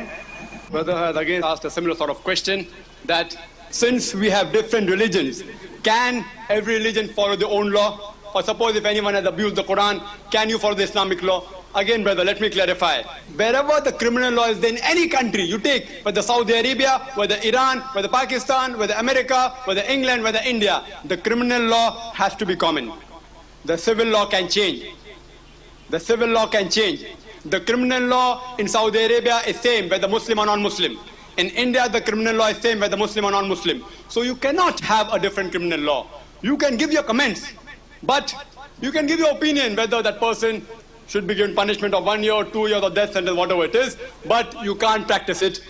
Brother has again asked a similar sort of question, that since we have different religions, can every religion follow their own law? Or suppose if anyone has abused the Quran, can you follow the Islamic law? Again, brother, let me clarify. Wherever the criminal law is in any country, you take, whether Saudi Arabia, whether Iran, whether Pakistan, whether America, whether England, whether India, the criminal law has to be common. The civil law can change. The civil law can change. The criminal law in Saudi Arabia is same whether Muslim or non-Muslim. In India, the criminal law is same whether Muslim or non-Muslim. So you cannot have a different criminal law. You can give your comments, but you can give your opinion whether that person should be given punishment of 1 year or 2 years or death sentence, whatever it is, but you can't practice it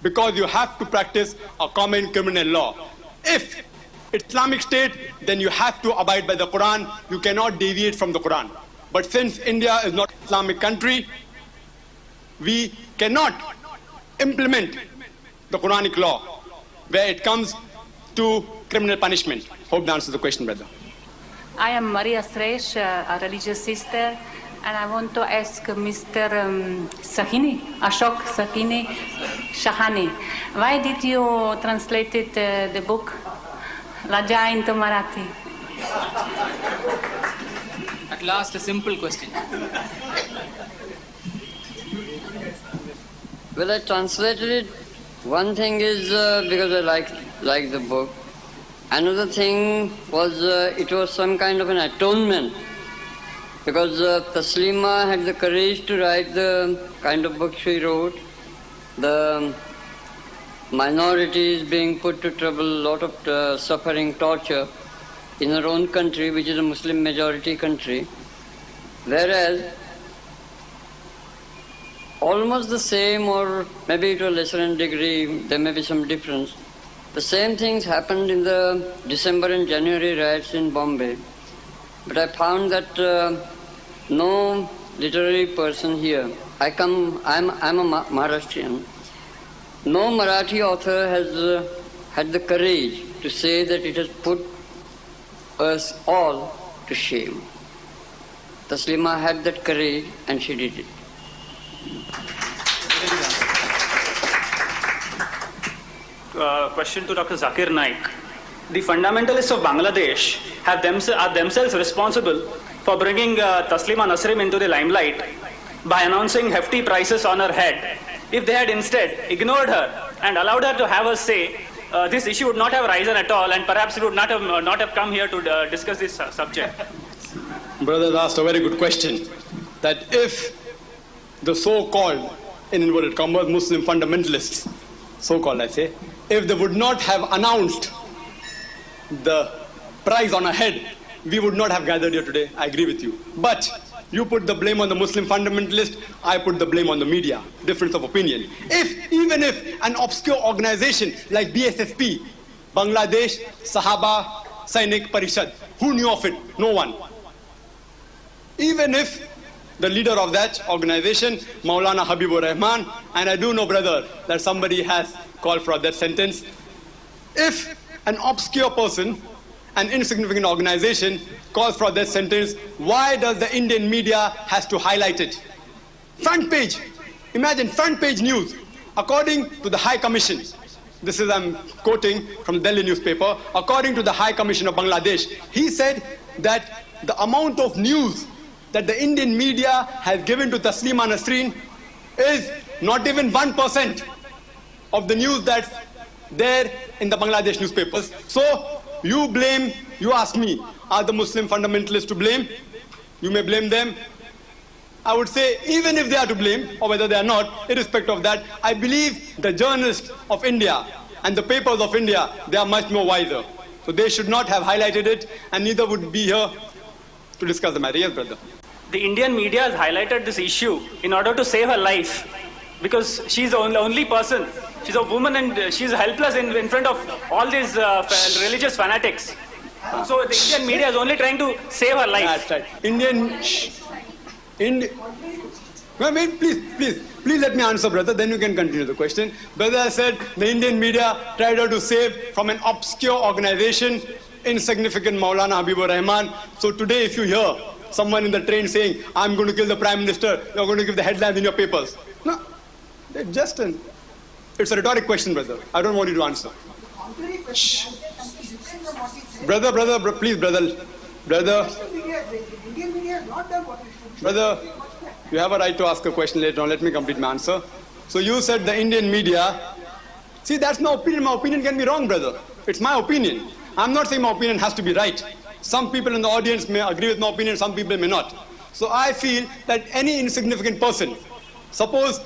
because you have to practice a common criminal law. If it's Islamic State, then you have to abide by the Quran. You cannot deviate from the Quran. But since India is not an Islamic country, we cannot implement the Quranic law where it comes to criminal punishment. Hope that answers the question, brother. I am Maria Sresh, a religious sister, and I want to ask Mr. Sahini, Ashok Sahini Shahani, why did you translate the book Raja into Marathi? At last, a simple question. Well, I translated it. One thing is because I like the book. Another thing was it was some kind of an atonement, because Taslima had the courage to write the kind of book she wrote. The minorities being put to trouble, a lot of suffering, torture in her own country, which is a Muslim majority country. Whereas almost the same, or maybe to a lesser degree, there may be some difference. The same things happened in the December and January riots in Bombay. But I found that no literary person here, I'm a Maharashtrian, no Marathi author has had the courage to say that it has put us all to shame. Taslima had that courage and she did it. Question to Dr. Zakir Naik. The fundamentalists of Bangladesh are themselves responsible for bringing Taslima Nasrin into the limelight by announcing hefty prices on her head. If they had instead ignored her and allowed her to have her say, this issue would not have risen at all, and perhaps it would not have come here to discuss this subject. Brother asked a very good question, that if the so-called, in inverted commas, Muslim fundamentalists, so-called I say, if they would not have announced the price on our head, we would not have gathered here today. I agree with you. But you put the blame on the Muslim fundamentalist, I put the blame on the media. Difference of opinion. Even if an obscure organization like BSSP, Bangladesh Sahaba Sainik Parishad, who knew of it? No one. Even if the leader of that organization, Maulana Habibur Rahman, and I do know, brother, that somebody has called for that sentence. If an obscure person, an insignificant organization, calls for that sentence, why does the Indian media has to highlight it? Front page. Imagine front page news. According to the High Commission, this is I'm quoting from the Delhi newspaper, according to the High Commission of Bangladesh, he said that the amount of news that the Indian media has given to Taslima Nasrin is not even 1% of the news that's there in the Bangladesh newspapers. So you ask me, are the Muslim fundamentalists to blame? You may blame them. I would say even if they are to blame, or whether they are not, irrespective of that, I believe the journalists of India and the papers of India, they are much more wiser. So they should not have highlighted it, and neither would be here to discuss the matter. Yes, brother. The Indian media has highlighted this issue in order to save her life, because she's the only person. She's a woman and she's helpless in front of all these religious fanatics. So the Indian media is only trying to save her life. That's right. Wait, please let me answer, brother, then you can continue the question. Brother, I said the Indian media tried to save from an obscure organization, insignificant Maulana Habibur Rahman. So today if you hear someone in the train saying, I'm going to kill the Prime Minister, you're going to give the headlines in your papers. No, it's a rhetoric question, brother. I don't want you to answer. Shh. Brother, please, brother. Brother, you have a right to ask a question later on. Let me complete my answer. So you said the Indian media. See, that's my opinion. My opinion can be wrong, brother. It's my opinion. I'm not saying my opinion has to be right. Some people in the audience may agree with my opinion, some people may not. So I feel that any insignificant person, suppose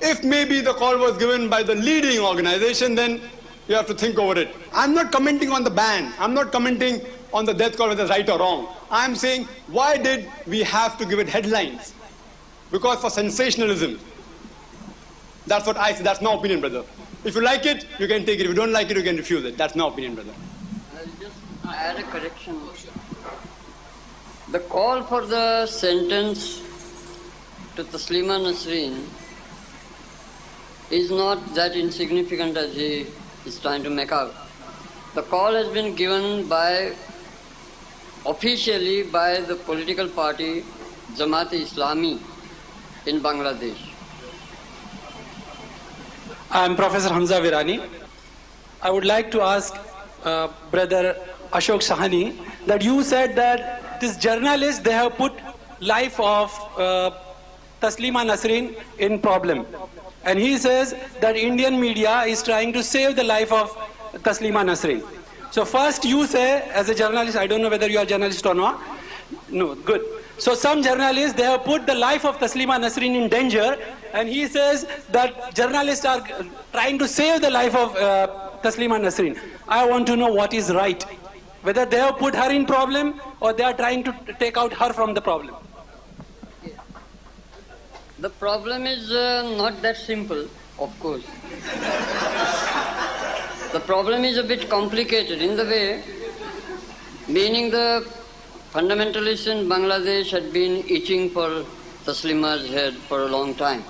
if maybe the call was given by the leading organization, then you have to think over it. I'm not commenting on the ban. I'm not commenting on the death call whether it's right or wrong. I'm saying, why did we have to give it headlines? Because for sensationalism. That's what I say. That's my opinion, brother. If you like it, you can take it. If you don't like it, you can refuse it. That's my opinion, brother. I'll just add a correction. The call for the sentence to Taslima Nasrin is not that insignificant as he is trying to make out. The call has been given officially by the political party Jamaat-e-Islami in Bangladesh. I'm Professor Hamza Virani. I would like to ask Brother Ashok Sahani that you said that this journalist, they have put life of Taslima Nasrin in problem. and he says that Indian media is trying to save the life of Taslima Nasreen. So first you say, as a journalist, I don't know whether you are a journalist or not. No, good. So some journalists, they have put the life of Taslima Nasreen in danger, and he says that journalists are trying to save the life of Taslima Nasreen. I want to know what is right. Whether they have put her in problem or they are trying to take out her from the problem. The problem is not that simple, of course. The problem is a bit complicated in the way, meaning the fundamentalists in Bangladesh had been itching for Taslima's head for a long time,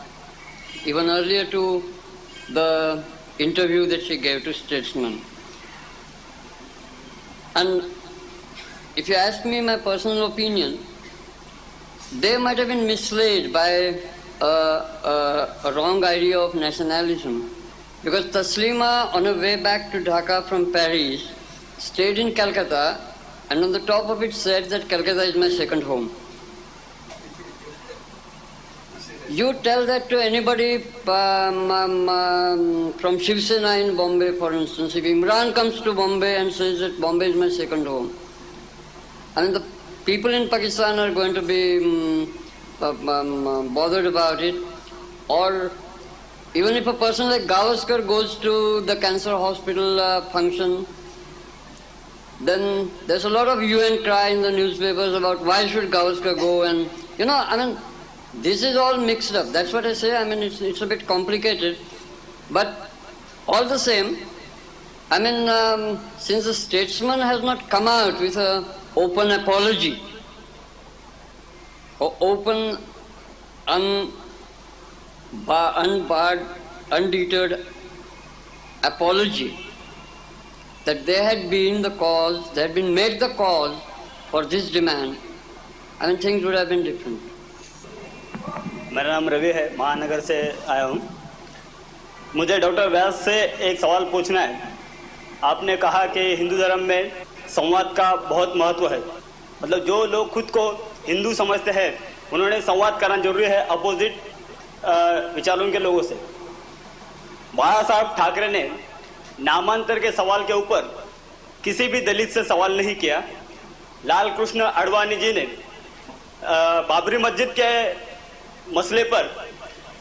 even earlier to the interview that she gave to Statesman. And if you ask me my personal opinion, they might have been misled by a wrong idea of nationalism. Because Taslima, on her way back to Dhaka from Paris, stayed in Calcutta, and on the top of it said that Calcutta is my second home. You tell that to anybody from Shiv Sena in Bombay, for instance. If Imran comes to Bombay and says that Bombay is my second home, I mean, the people in Pakistan are going to be bothered about it. Or even if a person like Gavaskar goes to the cancer hospital function, then there's a lot of hue and cry in the newspapers about why should Gavaskar go, and I mean, this is all mixed up. That's what I say. I mean, it's a bit complicated. But all the same, I mean, since the Statesman has not come out with an open apology, or open, unbarred, undeterred apology, that they had been the cause, they had been made the cause for this demand, I mean, things would have been different. मेरा नाम रवि है, महानगर से आया हूँ। मुझे doctor व्यास से एक सवाल पूछना है। आपने कहा कि हिंदू धर्म में संवाद का बहुत महत्व है, मतलब जो लोग खुद को हिंदू समझते हैं उन्होंने संवाद करना जरूरी है अपोजिट विचारों के लोगों से। बाला साहब ठाकरे ने नामांतर के सवाल के ऊपर किसी भी दलित से सवाल नहीं किया। लाल कृष्ण अडवाणी जी ने बाबरी मस्जिद के मसले पर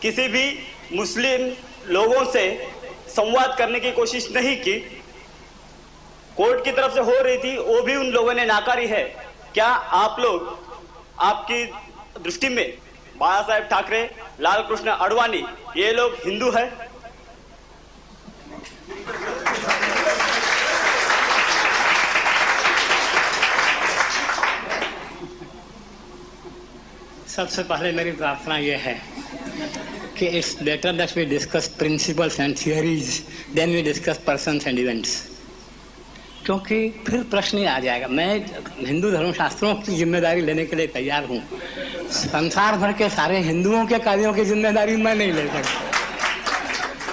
किसी भी मुस्लिम लोगों से संवाद करने की कोशिश नहीं की। कोर्ट की तरफ से हो रही थी, वो भी उन लोगों ने नाकारी है। क्या आप लोग, आपकी दृष्टि में बाला साहेब ठाकरे, लाल कृष्ण अडवाणी, ये लोग हिंदू है? सबसे पहले मेरी प्रार्थना यह है कि it's better that we discuss principles and theories then we discuss persons and events, क्योंकि फिर प्रश्न ही आ जाएगा। मैं हिंदू धर्मशास्त्रों की जिम्मेदारी लेने के लिए तैयार हूँ। संसार भर के सारे हिंदुओं के कार्यों की जिम्मेदारी मैं नहीं ले सकता।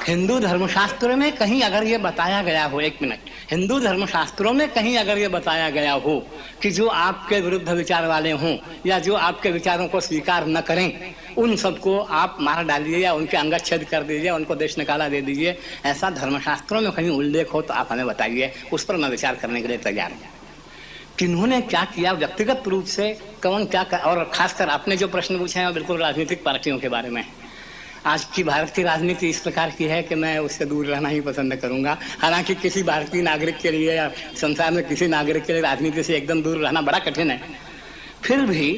हिंदू धर्मशास्त्रों में कहीं अगर ये बताया गया हो, एक मिनट, हिंदू धर्मशास्त्रों में कहीं अगर ये बताया गया हो कि जो आपके विरुद्ध विचार वाले हों या जो आपके विचारों को स्वीकार न करें, उन सबको आप मार डालिए या उनके अंगच्छेद कर दीजिए, उनको देश निकाला दे दीजिए, ऐसा धर्मशास्त्रों में कहीं उल्लेख हो तो आप हमें बताइए, उस पर मैं विचार करने के लिए तैयार हूँ। किन्होंने क्या किया व्यक्तिगत रूप से, कौन क्या कर, और खासकर आपने जो प्रश्न पूछे हैं बिल्कुल राजनीतिक पार्टियों के बारे में। आज की भारत की राजनीति इस प्रकार की है कि मैं उससे दूर रहना ही पसंद करूंगा। हालांकि किसी भारतीय नागरिक के लिए या संसार में किसी नागरिक के लिए राजनीति से एकदम दूर रहना बड़ा कठिन है। फिर भी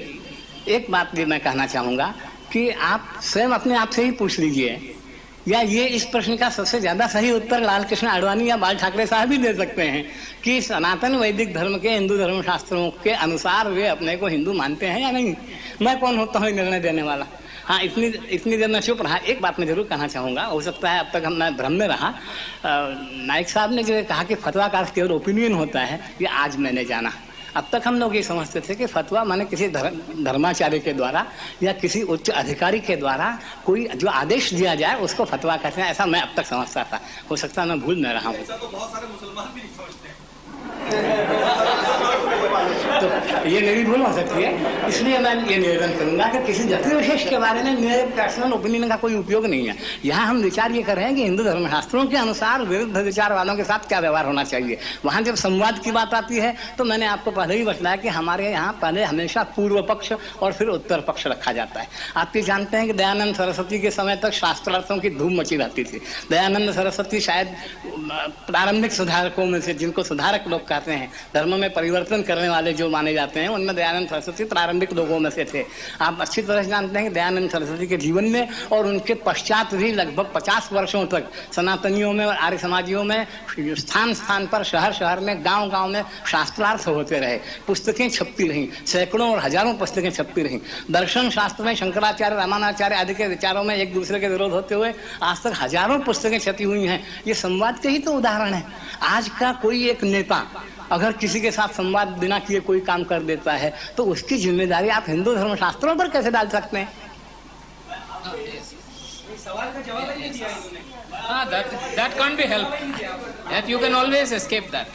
एक बात भी मैं कहना चाहूँगा कि आप स्वयं अपने आप से ही पूछ लीजिए, या ये इस प्रश्न का सबसे ज़्यादा सही उत्तर लाल कृष्ण अडवाणी या बाल ठाकरे साहब भी दे सकते हैं कि सनातन वैदिक धर्म के हिंदू धर्मशास्त्रों के अनुसार वे अपने को हिंदू मानते हैं या नहीं। मैं कौन होता हूँ निर्णय देने वाला। हाँ, इतनी देर में चुप रहा। एक बात मैं जरूर कहना चाहूँगा, हो सकता है अब तक मैं भ्रम में रहा। नाइक साहब ने जो कहा कि फतवा का केवल ओपिनियन होता है, ये आज मैंने जाना। अब तक हम लोग ये समझते थे कि फतवा माने किसी धर्माचार्य के द्वारा या किसी उच्च अधिकारी के द्वारा कोई जो आदेश दिया जाए उसको फतवा कहते हैं, ऐसा मैं अब तक समझता था। हो सकता है मैं भूल में रहा हूँ। तो ये मेरी भूल हो सकती है, इसलिए मैं ये निवेदन करूंगा कि किसी व्यक्ति विशेष के बारे में मेरे पर्सनल ओपिनियन का कोई उपयोग नहीं है। यहाँ हम विचार ये कर रहे हैं कि हिंदू धर्मशास्त्रों के अनुसार विरुद्ध विचार वालों के साथ क्या व्यवहार होना चाहिए। वहाँ जब संवाद की बात आती है तो मैंने आपको पहले ही बताया कि हमारे यहाँ पहले हमेशा पूर्व पक्ष और फिर उत्तर पक्ष रखा जाता है। आप ये जानते हैं कि दयानंद सरस्वती के समय तक शास्त्रार्थों की धूम मची रहती थी। दयानंद सरस्वती शायद प्रारंभिक सुधारकों में से, जिनको सुधारक लोग कहते हैं, धर्म में परिवर्तन करने वाले जो माने जाते हैं, उनमें दयानंद सरस्वती प्रारंभिक लोगों में से थे। आप अच्छी तरह से जानते हैं कि दयानंद सरस्वती के जीवन में और उनके पश्चात भी लगभग 50 वर्षों तक सनातनियों में और आर्य समाजियों में स्थान स्थान पर, शहर शहर में, गांव गांव में शास्त्रार्थ होते रहे। पुस्तकें छपती रहीं, सैकड़ों और हजारों पुस्तकें छपती रहीं। दर्शन शास्त्र में शंकराचार्य, रामानुजाचार्य आदि के विचारों में एक दूसरे के विरोध होते हुए आज तक हजारों पुस्तकें छपी हुई हैं। ये संवाद के ही तो उदाहरण है। आज का कोई एक नेता अगर किसी के साथ संवाद बिना किए कोई काम कर देता है तो उसकी जिम्मेदारी आप हिंदू धर्मशास्त्रों पर कैसे डाल सकते हैं? सवाल का जवाब नहीं दिया इन्होंने। That can't be helped. That you can always escape that.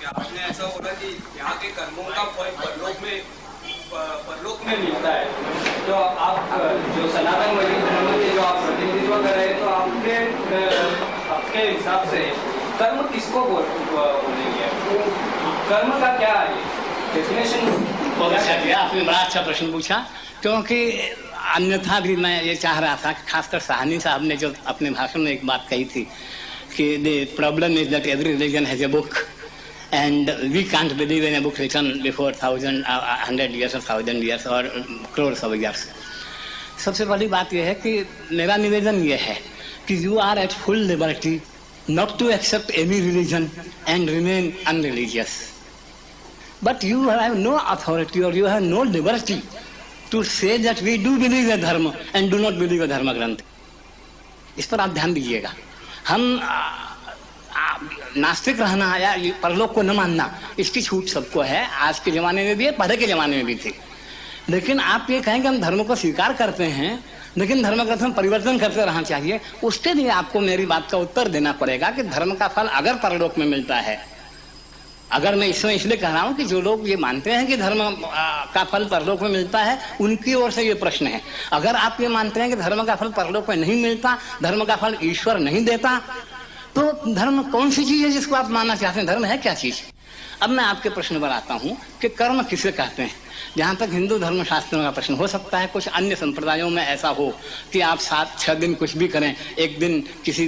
आपने ऐसा बोला कि यहाँ के कर्मों का फल परलोक में मिलता है, तो आप जो सनातन वैदिक धर्म के जो आप प्रतिनिधित्व कर रहे हैं, तो आपके हिसाब से कर्म किसको बोलेंगे? कर्म का क्या है डेफिनेशन? बहुत अच्छा किया आपने, बड़ा अच्छा प्रश्न पूछा, क्योंकि अन्यथा भी मैं ये चाह रहा था कि खासकर साहनी साहब ने जो अपने भाषण में एक बात कही थी कि the problem is that every religion has a book and we can't believe in a book written before 100 years or 1000 years or crores of years. सबसे बड़ी बात यह है कि मेरा निवेदन यह है कि you are at full liberty not to accept any religion and remain unreligious. But you have no authority or you have no liberty to say that we do believe a dharma and do not believe a dharma granth. इस पर आप ध्यान दीजिएगा। हम नास्तिक रहना या परलोक को न मानना, इसकी छूट सबको है। आज के जमाने में भी है, पहले के जमाने में भी थी। लेकिन आप ये कहें कि हम धर्म को स्वीकार करते हैं लेकिन धर्म ग्रंथ में परिवर्तन करते रहना चाहिए, उसके लिए आपको मेरी बात का उत्तर देना पड़ेगा कि धर्म का फल अगर परलोक में मिलता है, अगर मैं इसमें इसलिए कह रहा हूं कि जो लोग ये मानते हैं कि धर्म का फल परलोक में मिलता है, उनकी ओर से ये प्रश्न है। अगर आप ये मानते हैं कि धर्म का फल परलोक में नहीं मिलता, धर्म का फल ईश्वर नहीं देता, तो धर्म कौन सी चीज है जिसको आप मानना चाहते हैं? धर्म है क्या चीज? अब मैं आपके प्रश्न पर आता हूं कि कर्म किसे कहते हैं। जहां तक हिंदू धर्म शास्त्रों का प्रश्न, हो सकता है कुछ अन्य संप्रदायों में ऐसा हो कि आप 7-6 दिन कुछ भी करें, एक दिन किसी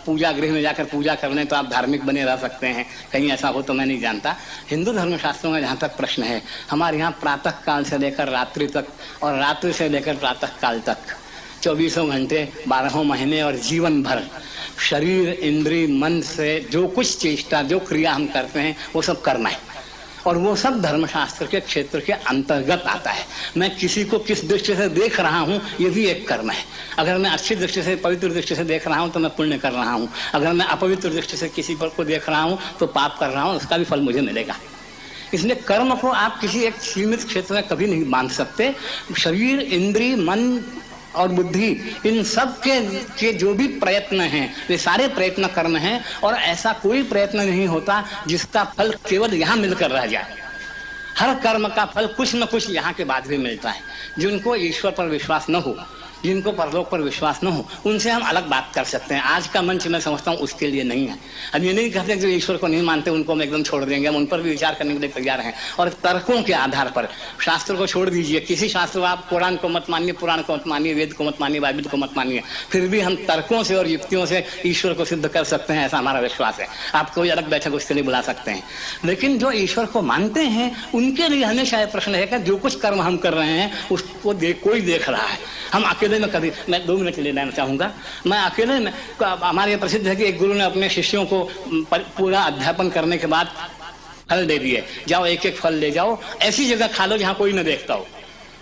पूजा गृह में जाकर पूजा कर लें तो आप धार्मिक बने रह सकते हैं। कहीं ऐसा हो तो मैं नहीं जानता। हिंदू धर्म शास्त्रों में जहाँ तक प्रश्न है, हमारे यहाँ प्रातः काल से लेकर रात्रि तक और रात्रि से लेकर प्रातः काल तक 24 घंटे 12 महीने और जीवन भर शरीर, इंद्रिय, मन से जो कुछ चेष्टा, जो क्रिया हम करते हैं वो सब कर्म है और वो सब धर्मशास्त्र के क्षेत्र के अंतर्गत आता है। मैं किसी को किस दृष्टि से देख रहा हूँ ये भी एक कर्म है। अगर मैं अच्छी दृष्टि से, पवित्र दृष्टि से देख रहा हूँ तो मैं पुण्य कर रहा हूँ। अगर मैं अपवित्र दृष्टि से किसी पर को देख रहा हूँ तो पाप कर रहा हूँ, उसका भी फल मुझे मिलेगा। इसलिए कर्म को आप किसी एक सीमित क्षेत्र में कभी नहीं बांध सकते। शरीर, इंद्रिय, मन और बुद्धि, इन सब के जो भी प्रयत्न हैं वे सारे प्रयत्न कर्म हैं और ऐसा कोई प्रयत्न नहीं होता जिसका फल केवल यहाँ मिलकर रह जाए। हर कर्म का फल कुछ न कुछ यहाँ के बाद भी मिलता है। जिनको ईश्वर पर विश्वास न हो, जिनको परलोक पर विश्वास न हो, उनसे हम अलग बात कर सकते हैं। आज का मंच मैं समझता हूँ उसके लिए नहीं है। हम ये नहीं कहते जो ईश्वर को नहीं मानते उनको हम एकदम छोड़ देंगे, हम उन पर भी विचार करने के लिए तैयार हैं और तर्कों के आधार पर। शास्त्र को छोड़ दीजिए, किसी शास्त्र को आप कुरान को मत मानिए, पुराण को मत मानिए, वेद को मत मानिए, बाइबल को मत मानिए, फिर भी हम तर्कों से और युक्तियों से ईश्वर को सिद्ध कर सकते हैं, ऐसा हमारा विश्वास है। आप कोई अलग बैठक उसके लिए बुला सकते हैं। लेकिन जो ईश्वर को मानते हैं उनके लिए हमेशा यह प्रश्न है कि जो कुछ कर्म हम कर रहे हैं उसको कोई देख रहा है। हम अकेले में कभी, मैं 2 मिनट के लिए लेना चाहूँगा, मैं अकेले में, हमारे यहाँ प्रसिद्ध है कि एक गुरु ने अपने शिष्यों को पूरा अध्यापन करने के बाद फल दे दिए, जाओ एक एक फल ले जाओ, ऐसी जगह खा लो जहाँ कोई न देखता हो।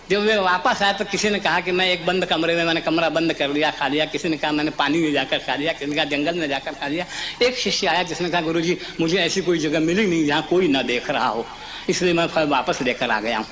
जब वे वापस आए तो किसी ने कहा कि मैं एक बंद कमरे में, मैंने कमरा बंद कर लिया, खा लिया। किसी ने कहा मैंने पानी में जाकर खा लिया, किसी ने कहा जंगल में जाकर खा लिया। एक शिष्य आया जिसने कहा गुरुजी मुझे ऐसी कोई जगह मिली नहीं जहाँ कोई न देख रहा हो, इसलिए मैं फल वापस लेकर आ गया हूँ।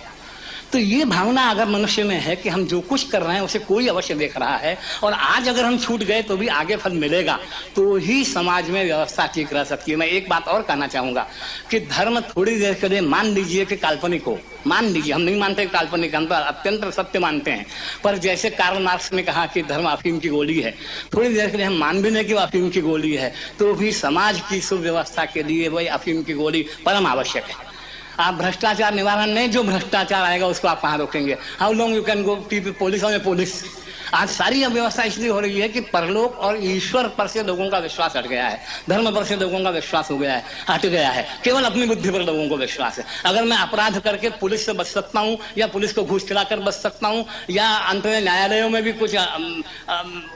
तो ये भावना अगर मनुष्य में है कि हम जो कुछ कर रहे हैं उसे कोई अवश्य देख रहा है और आज अगर हम छूट गए तो भी आगे फल मिलेगा, तो ही समाज में व्यवस्था ठीक रह सकती है। मैं एक बात और कहना चाहूंगा कि धर्म थोड़ी देर के लिए मान लीजिए कि काल्पनिक हो, मान लीजिए, हम नहीं मानते काल्पनिक, हम तो अत्यंत सत्य मानते हैं, पर जैसे कार्ल मार्क्स ने कहा कि धर्म अफीम की गोली है, थोड़ी देर के लिए हम मान भी नहीं कि अफीम की गोली है, तो भी समाज की सुव्यवस्था के लिए वही अफीम की गोली परम आवश्यक है। आप भ्रष्टाचार निवारण नहीं, जो भ्रष्टाचार आएगा उसको आप कहाँ रोकेंगे? How long you can go police और पुलिस। आज सारी व्यवस्था इसलिए हो रही है कि परलोक और ईश्वर पर से लोगों का विश्वास हट गया है, धर्म पर से लोगों का विश्वास हो गया है, हट गया है, केवल अपनी बुद्धि पर लोगों को विश्वास है। अगर मैं अपराध करके पुलिस से बच सकता हूँ या पुलिस को घूस खिलाकर बच सकता हूँ या अंत में न्यायालयों में भी कुछ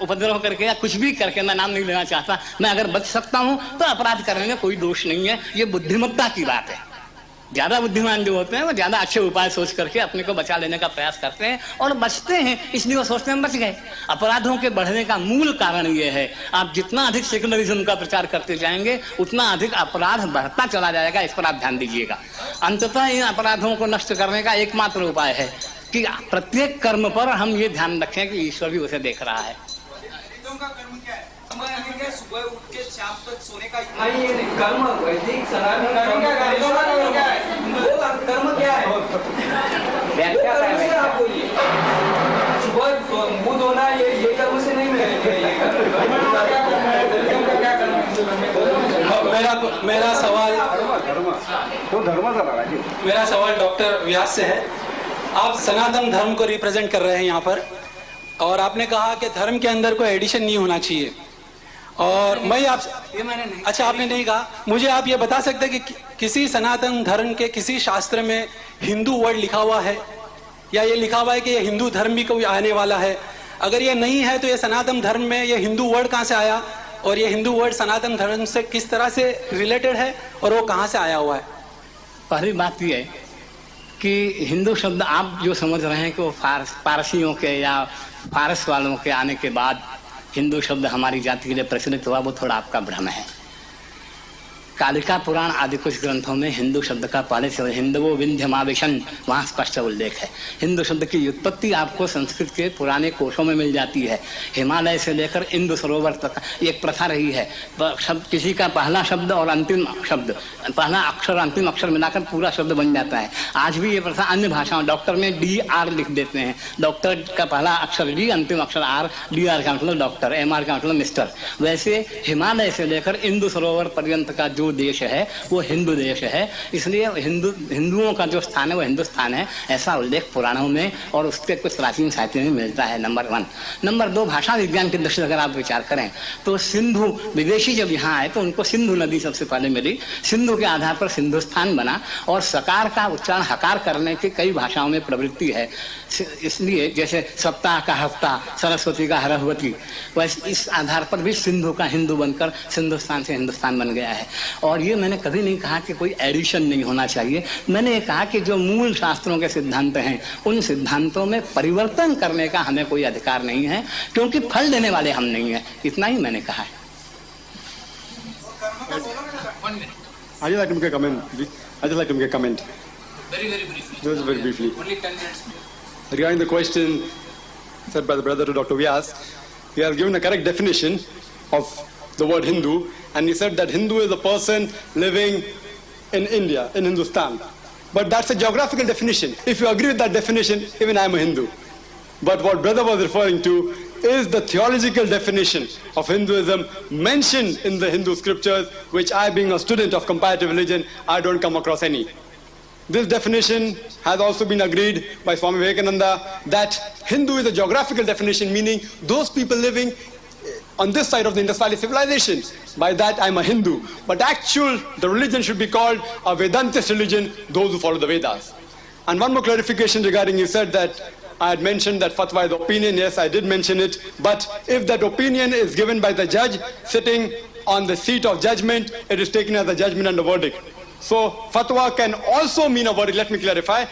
उपद्रव करके या कुछ भी करके, मैं नाम नहीं लेना चाहता, मैं अगर बच सकता हूँ तो अपराध करने में कोई दोष नहीं है। ये बुद्धिमत्ता की बात है। ज्यादा बुद्धिमान जो होते हैं वो ज्यादा अच्छे उपाय सोच करके अपने को बचा लेने का प्रयास करते हैं और बचते हैं, इसलिए वो सोचते हैं बच गए। अपराधों के बढ़ने का मूल कारण ये है, आप जितना अधिक सेकुलरिज्म का प्रचार करते जाएंगे उतना अधिक अपराध बढ़ता चला जाएगा, इस पर आप ध्यान दीजिएगा। अंततः इन अपराधों को नष्ट करने का एकमात्र उपाय है कि प्रत्येक कर्म पर हम ये ध्यान रखें कि ईश्वर भी उसे देख रहा है। सुबह उठ के शाम तक सोने का कर्म वैदिक सनातन कर्म क्या है? आप बोलिए, सुबह मुंह धोना ये कर्म से नहीं मेरा सवाल डॉक्टर व्यास से है। आप सनातन धर्म को रिप्रेजेंट कर रहे हैं यहाँ पर, और आपने कहा कि धर्म के अंदर कोई एडिशन नहीं होना चाहिए, और मैं आप अच्छा आपने नहीं कहा, मुझे आप ये बता सकते हैं कि किसी सनातन धर्म के किसी शास्त्र में हिंदू वर्ड लिखा हुआ है या ये लिखा हुआ है कि ये हिंदू धर्म भी कोई आने वाला है? अगर ये नहीं है तो ये सनातन धर्म में ये हिंदू वर्ड कहाँ से आया, और ये हिंदू वर्ड सनातन धर्म से किस तरह से रिलेटेड है और वो कहाँ से आया हुआ है? पहली बात ये है कि हिंदू शब्द आप जो समझ रहे हैं कि वो पारसियों के या फारस वालों के आने के बाद हिंदू शब्द हमारी जाति के लिए प्रचलित हुआ, वो थोड़ा आपका भ्रम है। कालिका पुराण आदि कुछ ग्रंथों में हिंदू शब्द का पहले से हिंदवो विंध्यमावेशन वहाँ स्पष्ट उल्लेख है। हिंदू शब्द की उत्पत्ति आपको संस्कृत के पुराने कोशों में मिल जाती है। हिमालय से लेकर इंदु सरोवर तक एक प्रथा रही है, शब्द किसी का पहला शब्द और अंतिम शब्द, पहला अक्षर अंतिम अक्षर मिलाकर पूरा शब्द बन जाता है। आज भी ये प्रथा अन्य भाषाओं, डॉक्टर में DR लिख देते हैं, डॉक्टर का पहला अक्षर D, अंतिम अक्षर R, DR का मतलब डॉक्टर, MR का मतलब मिस्टर। वैसे हिमालय से लेकर इंदु सरोवर पर्यंत का जो देश है वो हिंदू देश है, इसलिए हिंदुओं का जो स्थान है वो हिंदुस्तान है, ऐसा उल्लेख पुराणों में और उसके कुछ प्राचीन साहित्य में मिलता है। नंबर 1। नंबर 2, भाषा विज्ञान की दृष्टि से अगर आप विचार करें तो सिंधु विदेशी जब यहाँ आए तो उनको सिंधु नदी सबसे पहले मिली, सिंधु के आधार पर सिंधुस्तान बना, और सकार का उच्चारण हकार करने की कई भाषाओं में प्रवृत्ति है। इसलिए जैसे सप्ताह का हफ्ता, सरस्वती का हरहवती, वैसे इस आधार पर भी सिंधु का हिंदू बनकर सिंधुस्तान से हिंदुस्तान बन गया है। और ये मैंने कभी नहीं कहा कि कोई एडिशन नहीं होना चाहिए, मैंने ये कहा कि जो मूल शास्त्रों के सिद्धांत हैं उन सिद्धांतों में परिवर्तन करने का हमें कोई अधिकार नहीं है, क्योंकि फल देने वाले हम नहीं हैं, इतना ही मैंने कहा है। I'd like to make a comment. I'd like to make a comment. Very briefly. Just very briefly. Only 10 minutes. Regarding the question said by the brother to Dr. Vyas, he has given a correct definition of the word Hindu, and he said that Hindu is a person living in India, in Hindustan. But that's a geographical definition. If you agree with that definition, even I am a Hindu. But what brother was referring to is the theological definition of Hinduism mentioned in the Hindu scriptures, which I, being a student of comparative religion, I don't come across any. This definition has also been agreed by Swami Vivekananda, that Hindu is a geographical definition, meaning those people living on this side of the Indus Valley civilization. By that I'm a Hindu. But the religion should be called a Vedantist religion, those who follow the Vedas. And one more clarification regarding, you said that I had mentioned that fatwa is opinion. Yes, I did mention it. But if that opinion is given by the judge sitting on the seat of judgment, it is taken as a judgment and a verdict. So fatwa can also mean a verdict. Let me clarify.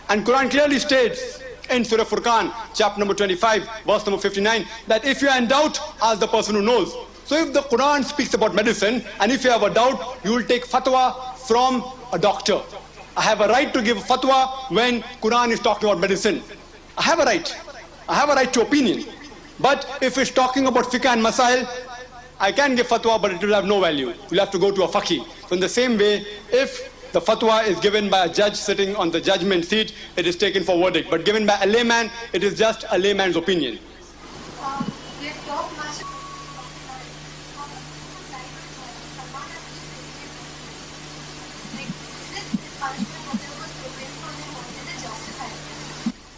And Quran clearly states in Surah Furqan, chapter number 25, verse number 59, that if you are in doubt, ask the person who knows. So if the Quran speaks about medicine, and if you have a doubt, you will take fatwa from a doctor. I have a right to give fatwa when Quran is talking about medicine. I have a right. I have a right to opinion. But if it's talking about fiqh and masail, I can give fatwa, but it will have no value. You'll have to go to a faqih. So in the same way, if the fatwa is given by a judge sitting on the judgment seat, it is taken for verdict. But given by a layman, it is just a layman's opinion.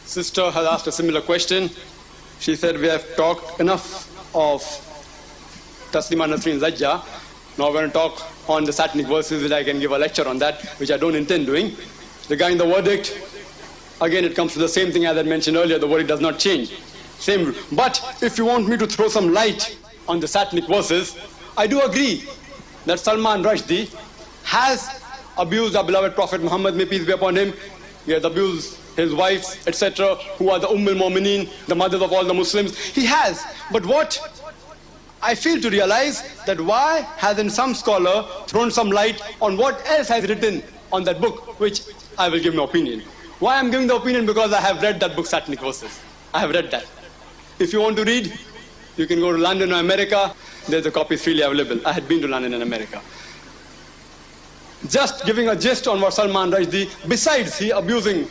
Sister has asked a similar question. She said, we have talked enough of Taslima Nasreen Zajja. Now we're going to talk on the satanic verses, which I can give a lecture on that, which I don't intend doing. Regarding the verdict, again it comes to the same thing as I mentioned earlier, the verdict does not change. Same. But if you want me to throw some light on the satanic verses, I do agree that Salman Rushdie has abused our beloved Prophet Muhammad, may peace be upon him. He has abused his wives, etc., who are the al-Mu'mineen, the mothers of all the Muslims. He has. But what I fail to realize that why hasn't some scholar thrown some light on what else has written on that book, which I will give my opinion. Why I'm giving the opinion? Because I have read that book, Satanic Verses. I have read that. If you want to read, you can go to London or America. There's a copy freely available. I had been to London and America. Just giving a gist on what Salman Rushdie, besides he abusing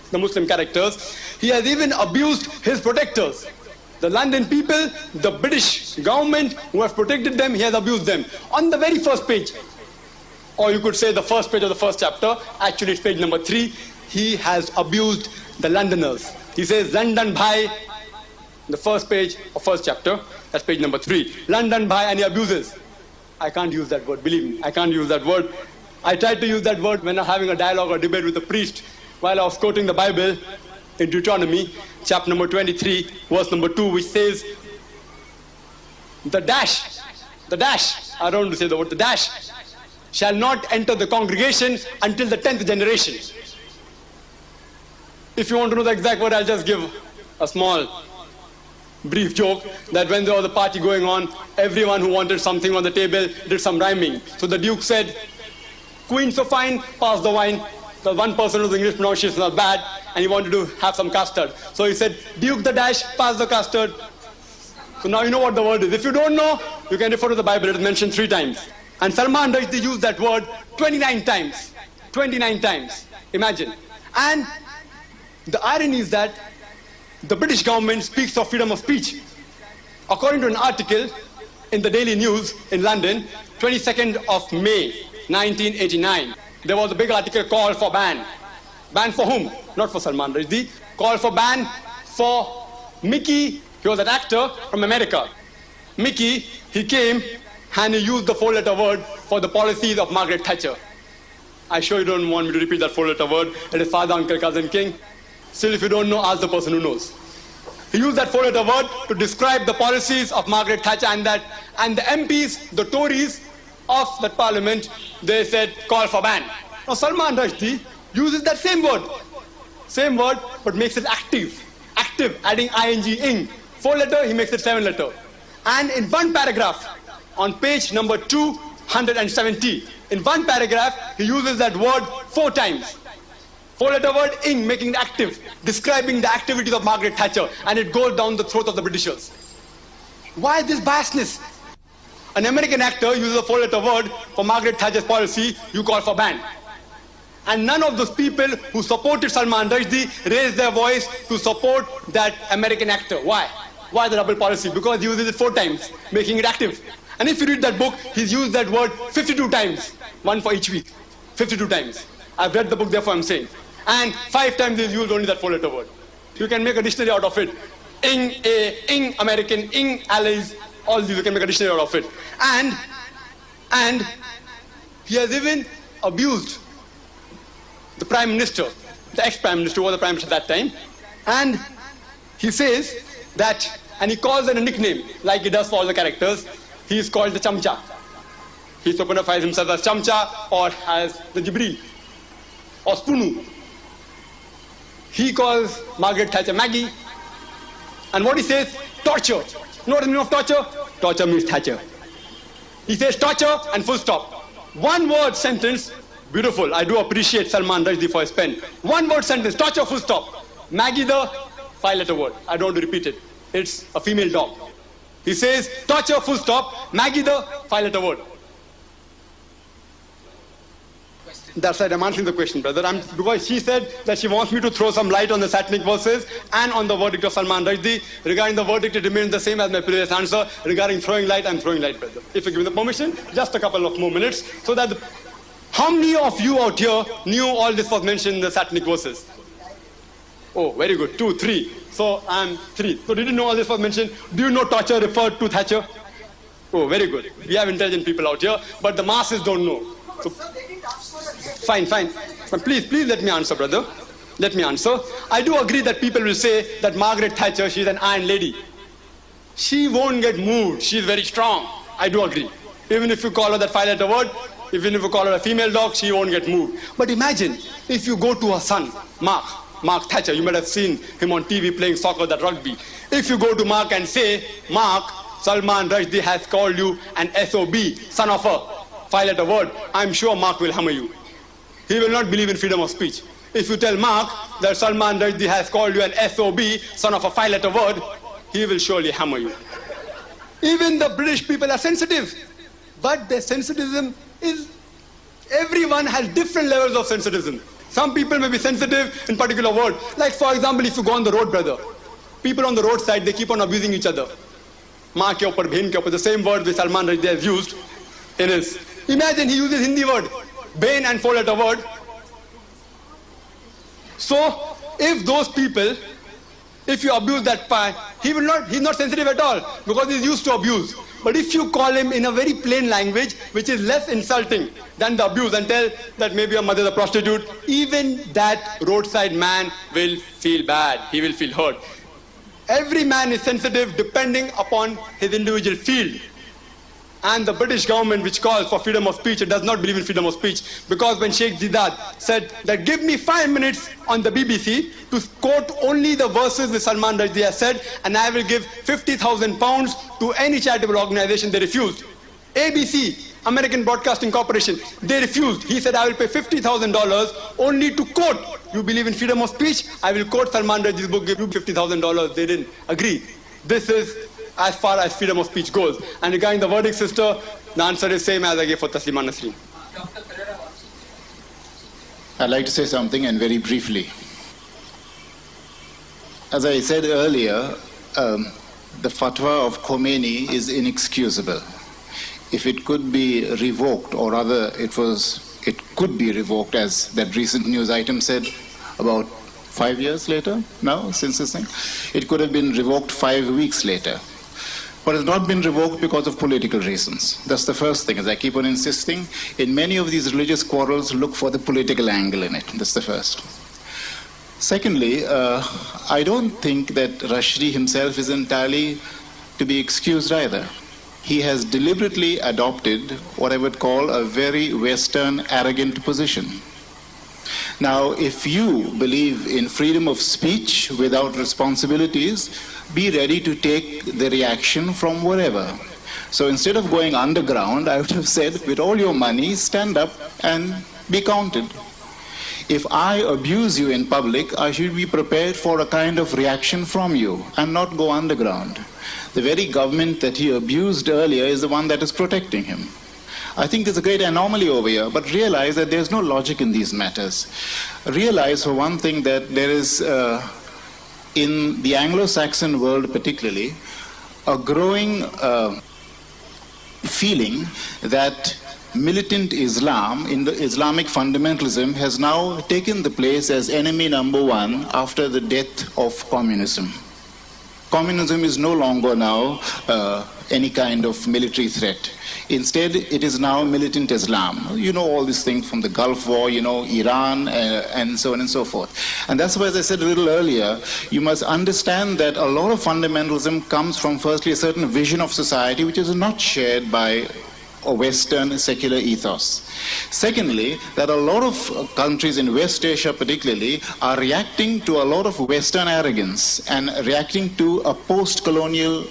the Muslim characters, he has even abused his protectors. The London people, the British government who have protected them, he has abused them. On the very first page, or you could say the first page of the first chapter, actually it's page number 3, he has abused the Londoners. He says, London Bhai, the first page of first chapter, that's page number 3. London Bhai, and he abuses. I can't use that word, believe me, I can't use that word. I tried to use that word when I'm having a dialogue or debate with a priest while I was quoting the Bible in Deuteronomy, chapter number 23, verse number 2, which says, the dash, I don't want to say the word, the dash, shall not enter the congregation until the 10th generation. If you want to know the exact word, I'll just give a small, brief joke that when there was a party going on, everyone who wanted something on the table did some rhyming. So the Duke said, Queen so fine, pass the wine. The one person whose English pronunciation is not bad, and he wanted to have some custard. So he said, Duke the dash, pass the custard. So now you know what the word is. If you don't know, you can refer to the Bible. It is mentioned 3 times. And Salman Rushdie used that word 29 times. 29 times. Imagine. And the irony is that the British government speaks of freedom of speech. According to an article in the Daily News in London, 22nd of May, 1989, there was a big article called for ban. Ban for whom? Not for Salman Rushdie. Call for ban for Mickey. He was an actor from America. Mickey, he came and he used the 4-letter word for the policies of Margaret Thatcher. I'm sure you don't want me to repeat that 4-letter word. It is father, uncle, cousin, king. Still, if you don't know, ask the person who knows. He used that 4-letter word to describe the policies of Margaret Thatcher, and the MPs, the Tories of that parliament, they said, call for ban. Now Salman Rushdie uses that same word, but makes it active, adding ing, 4-letter, he makes it 7-letter. And in one paragraph, on page number 270, in one paragraph, he uses that word 4 times. 4-letter word, ing, making it active, describing the activities of Margaret Thatcher, and it goes down the throat of the Britishers. Why this biasness? An American actor uses a 4-letter word for Margaret Thatcher's policy, you call for ban. And none of those people who supported Salman Rushdie raised their voice to support that American actor. Why? Why the double policy? Because he uses it 4 times, making it active. And if you read that book, he's used that word 52 times, 1 for each week, 52 times. I've read the book, therefore I'm saying. And 5 times he's used only that 4-letter word. You can make a dictionary out of it. Ing American, ing allies, all these you can make a dictionary out of it. And he has even abused the Prime Minister, the ex-Prime Minister, who was the Prime Minister at that time. And he says that, and he calls it a nickname, like he does for all the characters. He is called the Chamcha. He personifies himself as Chamcha or as the Jibreel or Spunu. He calls Margaret Thatcher Maggie. And what he says, torture. You know what the meaning of torture? Torture means Thatcher. He says torture and full stop. 1 word sentence Beautiful. I do appreciate Salman Rushdie for his pen. One word sentence, torture full stop. Maggie the 5-letter word. I don't want to repeat it. It's a female dog. He says, torture full stop, Maggie the 5-letter word. That's right, I'm answering the question, brother. Because she said that she wants me to throw some light on the satanic verses and on the verdict of Salman Rushdie. Regarding the verdict, it remains the same as my previous answer. Regarding throwing light, I'm throwing light, brother. If you give me the permission, just a couple of more minutes. So that, how many of you out here knew all this was mentioned in the satanic verses? Oh, very good. 2, 3. So I'm 3. So did you know all this was mentioned? Do you know torture referred to Thatcher? Oh, very good. We have intelligent people out here, but the masses don't know. So, fine. Please let me answer, brother. Let me answer. I do agree that people will say that Margaret Thatcher, she's an iron lady. She won't get moved. She's very strong. I do agree. Even if you call her that 5-letter word, even if you call her a female dog, she won't get moved. But imagine if you go to her son, Mark Thatcher. You might have seen him on TV playing soccer, that rugby. If you go to Mark and say, Mark, Salman Rushdie has called you an SOB, son of a 5-letter word, I'm sure Mark will hammer you. He will not believe in freedom of speech. If you tell Mark that Salman Rushdie has called you an SOB, son of a 5-letter word, he will surely hammer you. Even the British people are sensitive, but their sensitivism is, everyone has different levels of sensitivism. Some people may be sensitive in particular word. Like for example, if you go on the road, brother, people on the roadside, they keep on abusing each other. Maa ke upar, bhen ke upar, the same word which Salman Rushdie has used in his. Imagine he uses Hindi word, bhen and 4-letter word. So, if those people, if you abuse that pie, he's not sensitive at all because he's used to abuse. But if you call him in a very plain language, which is less insulting than the abuse, and tell that maybe your mother is a prostitute, even that roadside man will feel bad. He will feel hurt. Every man is sensitive depending upon his individual field. And the British government, which calls for freedom of speech, it does not believe in freedom of speech, because when Sheikh Zidat said that give me 5 minutes on the BBC to quote only the verses that Salman Rushdie has said, and I will give 50,000 pounds to any charitable organization, they refused. ABC, American Broadcasting Corporation, they refused. He said, I will pay $50,000 only to quote. You believe in freedom of speech? I will quote Salman Rushdie's book, give you $50,000. They didn't agree. This is as far as freedom of speech goes. And regarding the verdict, sister, the answer is same as I gave for Taslima Nasreen. I'd like to say something, and very briefly. As I said earlier, the fatwa of Khomeini is inexcusable. If it could be revoked, or rather it could be revoked, as that recent news item said, about 5 years later now, since this thing, it could have been revoked 5 weeks later. But it's not been revoked because of political reasons. That's the first thing, as I keep on insisting. In many of these religious quarrels, look for the political angle in it. That's the first. Secondly, I don't think that Rushdie himself is entirely to be excused either. He has deliberately adopted what I would call a very Western, arrogant position. Now, if you believe in freedom of speech without responsibilities, be ready to take the reaction from wherever. So instead of going underground, I would have said, with all your money, stand up and be counted. If I abuse you in public, I should be prepared for a kind of reaction from you and not go underground. The very government that he abused earlier is the one that is protecting him. I think there's a great anomaly over here, but realize that there's no logic in these matters. Realize, for one thing, that there is, in the Anglo-Saxon world particularly, a growing feeling that militant Islam, in the Islamic fundamentalism, has now taken the place as enemy number one after the death of communism. Communism is no longer now any kind of military threat. Instead, it is now militant Islam. You know all these things from the Gulf War, you know, Iran, and so on and so forth. And that's why, as I said a little earlier, you must understand that a lot of fundamentalism comes from, firstly, a certain vision of society which is not shared by a Western secular ethos. Secondly, that a lot of countries in West Asia particularly are reacting to a lot of Western arrogance and reacting to a post-colonial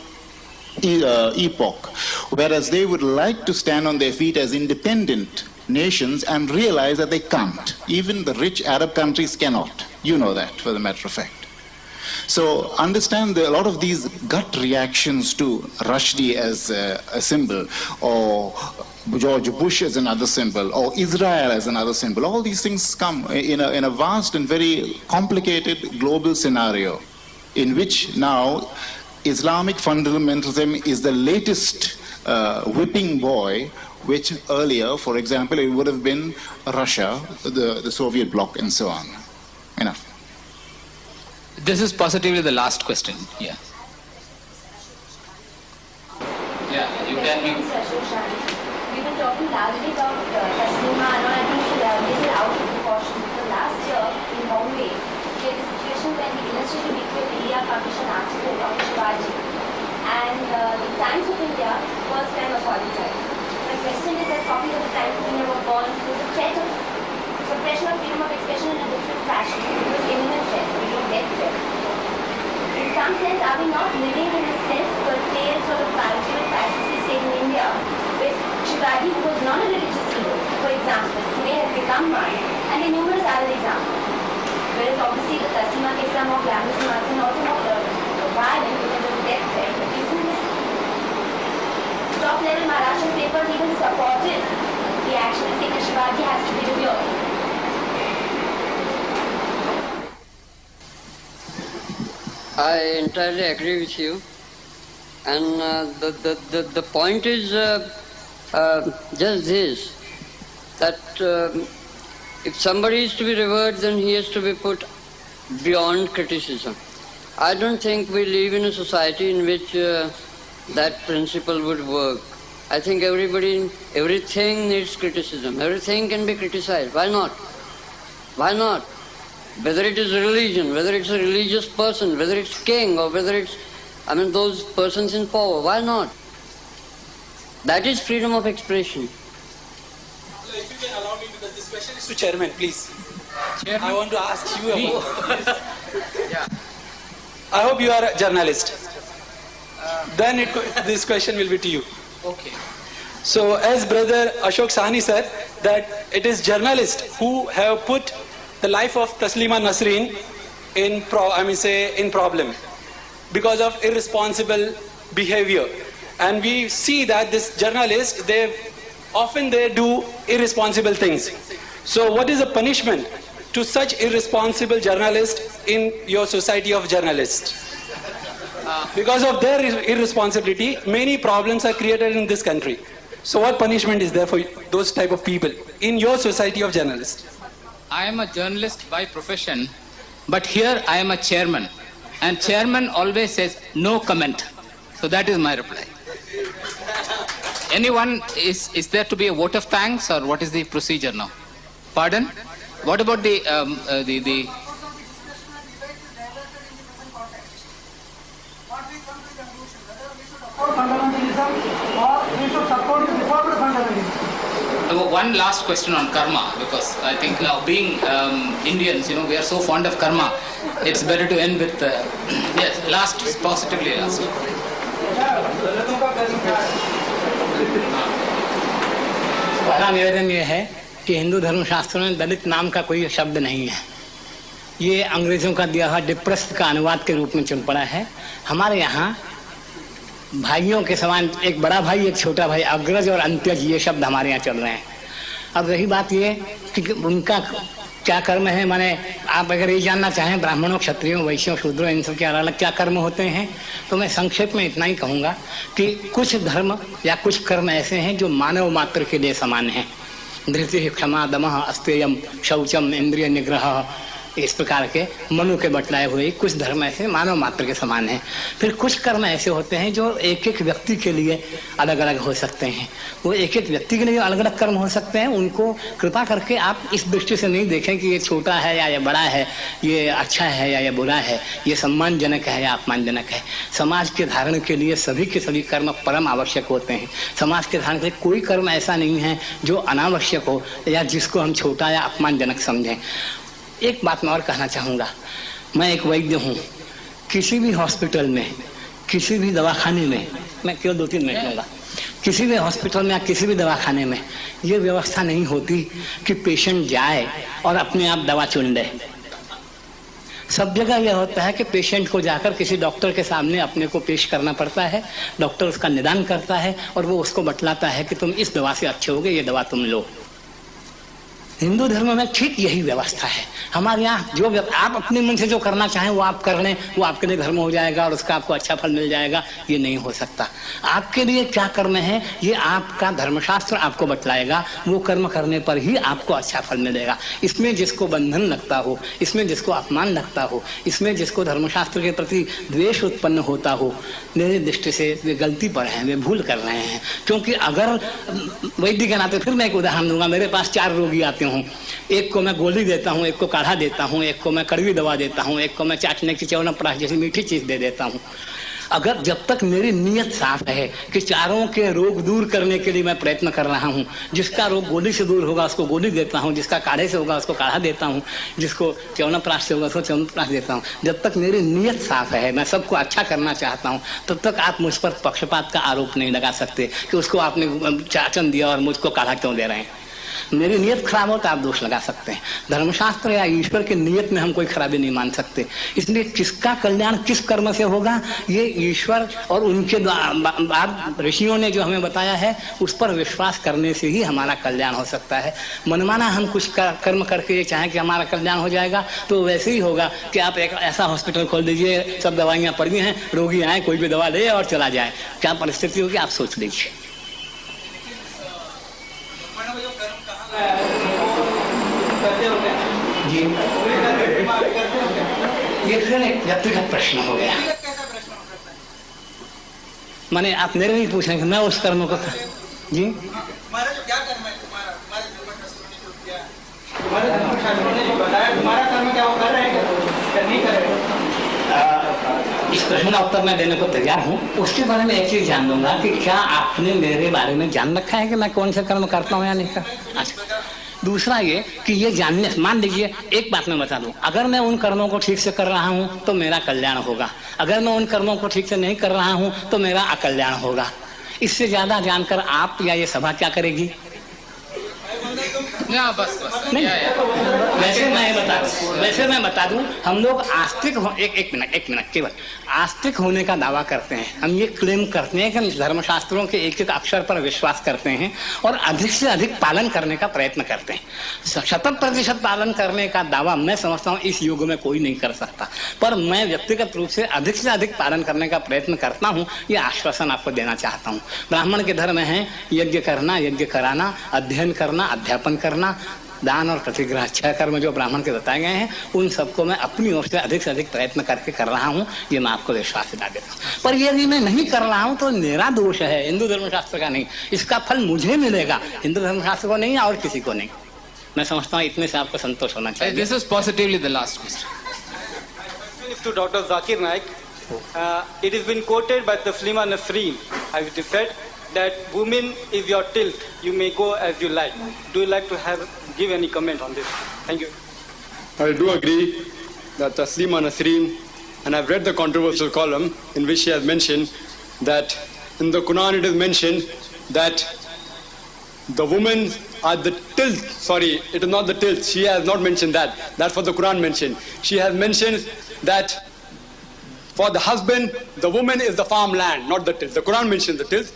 epoch, whereas they would like to stand on their feet as independent nations and realize that they can't. Even the rich Arab countries cannot. You know that, for the matter of fact. So understand that a lot of these gut reactions to Rushdie as a symbol, or George Bush as another symbol, or Israel as another symbol, all these things come in a vast and very complicated global scenario in which now Islamic fundamentalism is the latest whipping boy, which earlier, for example, it would have been Russia, the Soviet bloc, and so on. Enough. This is positively the last question. Yeah. Yeah, you can be. We've been talking largely about Taslima, and I think it's a little out of proportion. Because last year in Bombay, we had a situation when the Illustrated Weekly of India published an article on Shivaji, and the Times of India first time apologized. My question is that copies of the Times of India were gone. There was a threat of suppression of freedom of expression in a different fashion. It was imminent threat, death threat. In some sense, are we not living in a self-curtailed sort of parallel fascist state in India, where Shivaji, who was not a religious hero, for example, today has become one, and there are numerous other examples. Whereas obviously the Taslima case are more glamorous and also more violent because of the death threat. But isn't this top-level Maharashtrian papers even supported the action and saying that Shivaji has to be revered? I entirely agree with you, and the point is just this, that if somebody is to be revered, then he has to be put beyond criticism. I don't think we live in a society in which that principle would work. I think everything needs criticism. Everything can be criticized. Why not? Why not? Whether it is religion, whether it's a religious person, whether it's king, or whether it's, those persons in power, why not? That is freedom of expression. So if you can allow me, because this question is to Chairman, please. Chairman? I want to ask you about yeah. I hope you are a journalist. Then this question will be to you. Okay. So as Brother Ashok Sahni said, that it is journalists who have put the life of Taslima Nasreen in problem because of irresponsible behavior. And we see that this journalist, they do irresponsible things. So what is the punishment to such irresponsible journalists in your society of journalists? Because of their irresponsibility, many problems are created in this country. So what punishment is there for those type of people in your society of journalists? I am a journalist by profession, but here I am a chairman. And chairman always says, no comment. So that is my reply. Anyone, is there to be a vote of thanks, or what is the procedure now? Pardon? What about the one last question on karma, because I think being Indians, we are so fond of karma. It's better to end with yes, last, positively last. पहला निवेदन ये है कि हिंदू धर्म शास्त्रों में दलित नाम का कोई शब्द नहीं है. ये अंग्रेजों का दिया हुआ डिप्रेस्ड का अनुवाद के रूप में चल पड़ा है. हमारे यहाँ भाइयों के समान एक बड़ा भाई, एक छोटा भाई, अग्रज और अंत्यज, ये शब्द हमारे यहाँ चल रहे हैं. अब रही बात ये कि उनका क्या कर्म है, माने आप अगर ये जानना चाहें ब्राह्मणों, क्षत्रियों, वैश्यों, शूद्रों, इन सब के अलग अलग क्या कर्म होते हैं, तो मैं संक्षेप में इतना ही कहूँगा कि कुछ धर्म या कुछ कर्म ऐसे हैं जो मानव मात्र के लिए समान हैं. धृति, क्षमा, दमः, अस्तेयम, शौचम, इंद्रिय निग्रह, इस प्रकार के मनु के बतलाए हुए कुछ धर्म ऐसे मानव मात्र के समान हैं. फिर कुछ कर्म ऐसे होते हैं जो एक एक व्यक्ति के लिए अलग अलग हो सकते हैं. वो एक एक व्यक्ति के लिए अलग अलग कर्म हो सकते हैं. उनको कृपा करके आप इस दृष्टि से नहीं देखें कि ये छोटा है या ये बड़ा है, ये अच्छा है या ये बुरा है, ये सम्मानजनक है या अपमानजनक है. समाज के धारण के लिए सभी के सभी कर्म परम आवश्यक होते हैं. समाज के धारण के लिए कोई कर्म ऐसा नहीं है जो अनावश्यक हो या जिसको हम छोटा या अपमानजनक समझें. एक बात मैं और कहना चाहूँगा. मैं एक वैद्य हूँ. किसी भी हॉस्पिटल में, किसी भी दवाखाने में, मैं केवल 2-3 मिनट लूँगा, किसी भी हॉस्पिटल में या किसी भी दवाखाने में ये व्यवस्था नहीं होती कि पेशेंट जाए और अपने आप दवा चुन ले। सब जगह यह होता है कि पेशेंट को जाकर किसी डॉक्टर के सामने अपने को पेश करना पड़ता है, डॉक्टर उसका निदान करता है और वो उसको बतलाता है कि तुम इस दवा से अच्छे होगे, ये दवा तुम लो। हिंदू धर्म में ठीक यही व्यवस्था है। हमारे यहाँ जो आप अपने मन से जो करना चाहें वो आप कर लें, वो आपके लिए धर्म हो जाएगा और उसका आपको अच्छा फल मिल जाएगा, ये नहीं हो सकता। आपके लिए क्या कर्म है ये आपका धर्मशास्त्र आपको बतलाएगा, वो कर्म करने पर ही आपको अच्छा फल मिलेगा। इसमें जिसको बंधन लगता हो, इसमें जिसको अपमान लगता हो, इसमें जिसको धर्मशास्त्र के प्रति द्वेष उत्पन्न होता हो, मेरी दृष्टि से वे गलती पर हैं, वे भूल कर रहे हैं। क्योंकि अगर वैद्य के नाते फिर मैं एक उदाहरण दूंगा, मेरे पास 4 रोगी आते हूँ, एक को मैं गोली देता हूँ, एक को काढ़ा देता हूँ, एक को मैं कड़वी दवा देता हूँ, एक को मैं चाटने की च्यवनप्राश जैसी मीठी चीज दे देता हूँ। अगर जब तक मेरी नीयत साफ है कि चारों के रोग दूर करने के लिए मैं प्रयत्न कर रहा हूँ, जिसका रोग गोली से दूर होगा उसको गोली देता हूँ, जिसका काढ़े से होगा उसको काढ़ा देता हूँ, जिसको च्यवनप्राश से होगा उसको च्यवनप्राश देता हूँ, जब तक मेरी नीयत साफ है, मैं सबको अच्छा करना चाहता हूँ, तब तक आप मुझ पर पक्षपात का आरोप नहीं लगा सकते कि उसको आपने चाचन दिया और मुझको काढ़ा क्यों दे रहे हैं। मेरी नियत खराब हो तो आप दोष लगा सकते हैं। धर्मशास्त्र या ईश्वर की नियत में हम कोई खराबी नहीं मान सकते। इसलिए किसका कल्याण किस कर्म से होगा ये ईश्वर और उनके बाद ऋषियों ने जो हमें बताया है उस पर विश्वास करने से ही हमारा कल्याण हो सकता है। मनमाना हम कुछ कर्म करके ये चाहें कि हमारा कल्याण हो जाएगा तो वैसे ही होगा कि आप एक ऐसा हॉस्पिटल खोल दीजिए, सब दवाइयाँ पड़ी हैं, रोगी आए कोई भी दवा ले और चला जाए, क्या परिस्थिति होगी आप सोच लीजिए। जी ये फिर एक व्यक्तिगत प्रश्न हो गया। माने आप मेरे नहीं पूछ रहे कि मैं उस कर्म को जी तुम्हारा जो क्या कर्म है, तुम्हारे धर्मशास्त्रों ने जो किया है, तुम्हारे धर्मशास्त्रों ने जो बताया, तुम्हारा कर्म क्या वो कर रहे हैं क्या नहीं कर रहे? इस प्रश्न का उत्तर मैं देने को तैयार हूँ। उसके बारे में एक चीज जान लूंगा कि क्या आपने मेरे बारे में जान रखा है कि मैं कौन से कर्म करता हूँ या नहीं करता। अच्छा, दूसरा ये कि ये जानने, मान लीजिए एक बात मैं बता दूं, अगर मैं उन कर्मों को ठीक से कर रहा हूँ तो मेरा कल्याण होगा, अगर मैं उन कर्मों को ठीक से नहीं कर रहा हूँ तो मेरा अकल्याण होगा। इससे ज्यादा जानकर आप या ये सभा क्या करेगी? बस नहीं, वैसे मैं बता दूं, हम लोग आस्तिक एक मिनट केवल आस्तिक होने का दावा करते हैं। हम ये क्लेम करते हैं कि धर्मशास्त्रों के एक एक अक्षर पर विश्वास करते हैं और अधिक से अधिक पालन करने का प्रयत्न करते हैं। 100% पालन करने का दावा मैं समझता हूँ इस युग में कोई नहीं कर सकता, पर मैं व्यक्तिगत रूप से अधिक पालन करने का प्रयत्न करता हूँ। ये आश्वासन आपको देना चाहता हूँ। ब्राह्मण के धर्म है यज्ञ करना, यज्ञ कराना, अध्ययन करना, अध्यापन करना, दान और प्रतिग्रह, 6 कर्म जो ब्राह्मण के बताए गए हैं, उन सबको मैं अपनी ओर से अधिक प्रयत्न करके कर रहा हूँ। ये मैं आपको विश्वास दिला देता हूँ। पर यदि मैं नहीं कर रहा हूँ तो मेरा दोष है, हिंदू धर्मशास्त्र का नहीं। इसका फल मुझे मिलेगा, हिंदू धर्मशास्त्र को नहीं और किसी को नहीं। मैं समझता हूँ इतने से आपको संतोष होना चाहिए। This is positively the last question. To Dr. Zakir Naik, it has been quoted by Taslima Nasreen, as it is said, that woman is your tilt, you may go as you like. Do you like to give any comment on this? Thank you. I do agree that Taslima Nasreen, and I've read the controversial column in which she has mentioned that in the Quran it is mentioned that the women are the tilt. Sorry, it is not the tilt. She has not mentioned that. That's what the Quran mentioned. She has mentioned that for the husband, the woman is the farmland, not the tilt. The Quran mentions the tilt,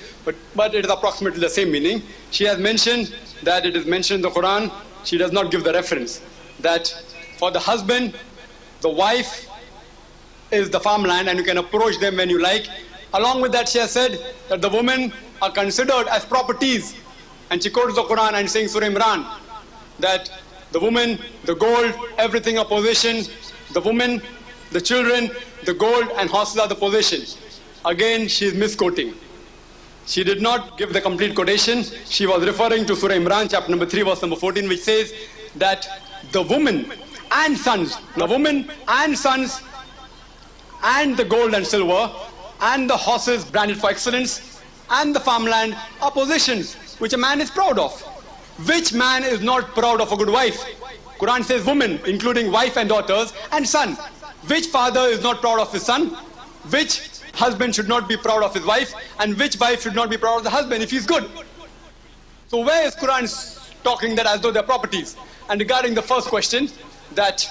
but it is approximately the same meaning. She has mentioned that it is mentioned in the Quran. She does not give the reference. That for the husband, the wife is the farmland and you can approach them when you like. Along with that, she has said that the women are considered as properties. And she quotes the Quran and saying Surah Imran that the woman, the gold, everything are possession. The woman, the children, the gold and horses are the possession. Again, she is misquoting. She did not give the complete quotation. She was referring to Surah Imran, chapter number 3, verse number 14, which says that the woman and sons, the woman and sons and the gold and silver and the horses branded for excellence and the farmland are possessions which a man is proud of. Which man is not proud of a good wife? Quran says woman, including wife and daughters and son. Which father is not proud of his son? Which husband should not be proud of his wife and which wife should not be proud of the husband if he's good. So where is Quran talking that as though they're properties? And regarding the first question, that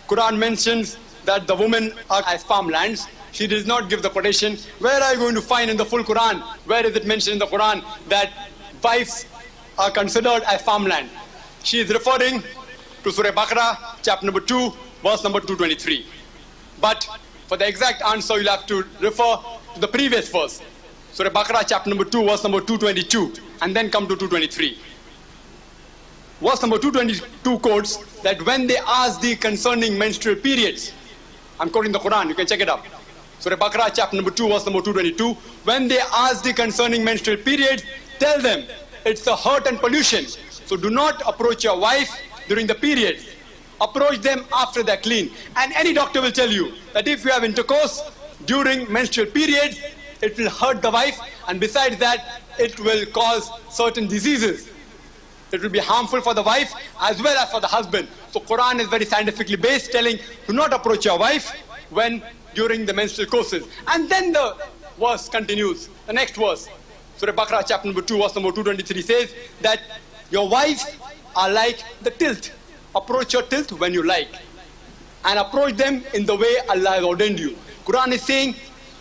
Quran mentions that the women are as farmlands, she does not give the quotation. Where are you going to find in the full Quran, where is it mentioned in the Quran that wives are considered as farmland? She is referring to Surah Baqarah, chapter number 2, verse number 223. But for the exact answer, you'll have to refer to the previous verse, Surah Baqarah, chapter number 2, verse number 222, and then come to 223. Verse number 222 quotes that when they ask thee concerning menstrual periods, I'm quoting the Quran, you can check it up. Surah Baqarah, chapter number 2, verse number 222, when they ask thee concerning menstrual periods, tell them it's a hurt and pollution. So do not approach your wife during the periods. Approach them after they're clean. And any doctor will tell you that if you have intercourse during menstrual periods, it will hurt the wife, and besides that, it will cause certain diseases. It will be harmful for the wife as well as for the husband. So Quran is very scientifically based, telling do not approach your wife when during the menstrual courses. And then the verse continues. The next verse, Surah Baqarah, chapter number 2, verse number 223 says that your wives are like the tilth. Approach your tilth when you like, and approach them in the way Allah has ordained you. Quran is saying,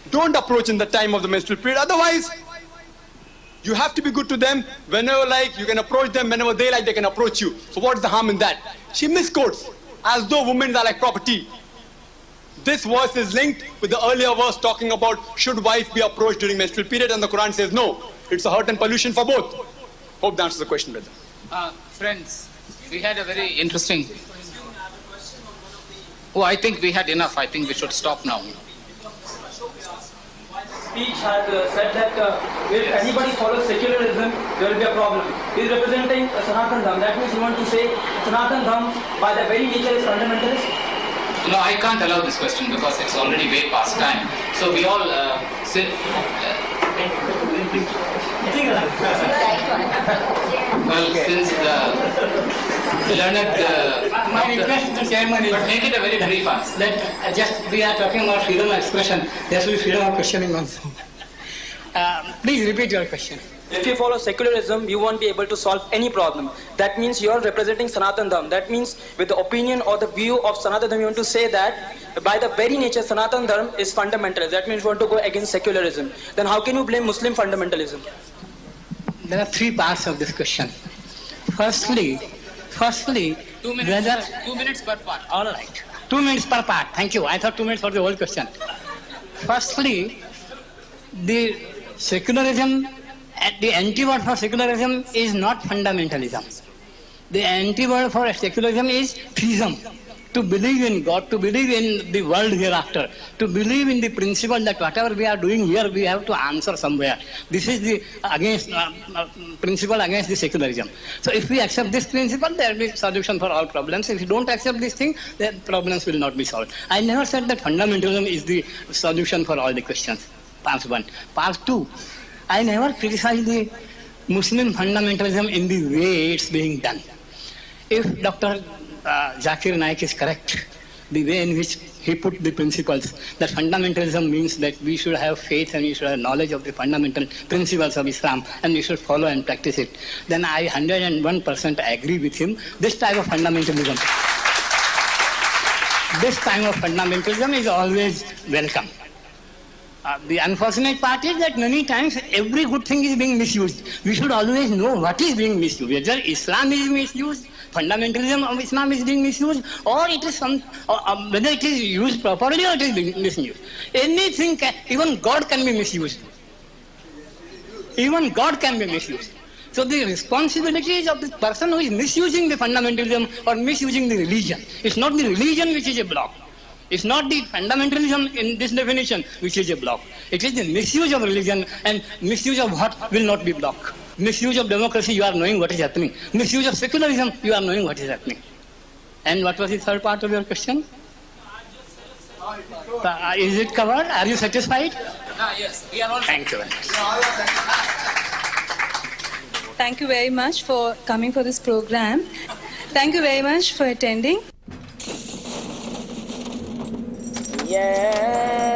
don't approach in the time of the menstrual period. Otherwise, you have to be good to them whenever like. You can approach them whenever they like. They can approach you. So what is the harm in that? She misquotes as though women are like property. This verse is linked with the earlier verse talking about should wife be approached during menstrual period, and the Quran says no. It's a hurt and pollution for both. Hope that answers the question, brother. Friends, we had a very interesting... Oh, I think we had enough. I think we should stop now. Speech had said that if anybody follows secularism, there will be a problem. He is representing Sanatan Dham. That means you want to say Sanatan Dham by the very nature is fundamentalist? No, I can't allow this question because it's already way past time. So we all sit... Well, since the learned my request to chairman is, but make it a very brief answer. That just we are talking about freedom of expression. There should be freedom of questioning also. Please repeat your question. If you follow secularism, you won't be able to solve any problem. That means you are representing Sanatan Dham. That means with the opinion or the view of Sanatan Dham, you want to say that by the very nature Sanatan Dham is fundamentalist. That means you want to go against secularism. Then how can you blame Muslim fundamentalism? There are three parts of this question. Firstly, 2 minutes, 2 minutes per part. All right. 2 minutes per part. Thank you. I thought 2 minutes for the whole question. Firstly, the secularism, the anti-word for secularism is not fundamentalism. The anti-word for secularism is theism. To believe in God, to believe in the world hereafter, to believe in the principle that whatever we are doing here, we have to answer somewhere. This is the principle against the secularism. So if we accept this principle, there will be solution for all problems. If you don't accept this thing, then problems will not be solved. I never said that fundamentalism is the solution for all the questions. Part 1. Part 2, I never criticized the Muslim fundamentalism in the way it's being done. If Dr. Zakir Naik is correct, the way in which he put the principles, that fundamentalism means that we should have faith and we should have knowledge of the fundamental principles of Islam and we should follow and practice it, then I 101% agree with him. This type of fundamentalism is always welcome. The unfortunate part is that many times every good thing is being misused. We should always know what is being misused. Whether Islam is misused, fundamentalism of Islam is being misused, or it is whether it is used properly or it is being misused. Anything even God can be misused. Even God can be misused. So the responsibility is of the person who is misusing the fundamentalism or misusing the religion. It's not the religion which is a block. It's not the fundamentalism in this definition which is a block. It is the misuse of religion, and misuse of what will not be blocked. Misuse of democracy, you are knowing what is happening. Misuse of secularism, you are knowing what is happening. And what was the third part of your question? Is it covered? Are you satisfied? Yes, we are all. Thank you very much. Thank you very much for coming for this program. Thank you very much for attending. Yeah.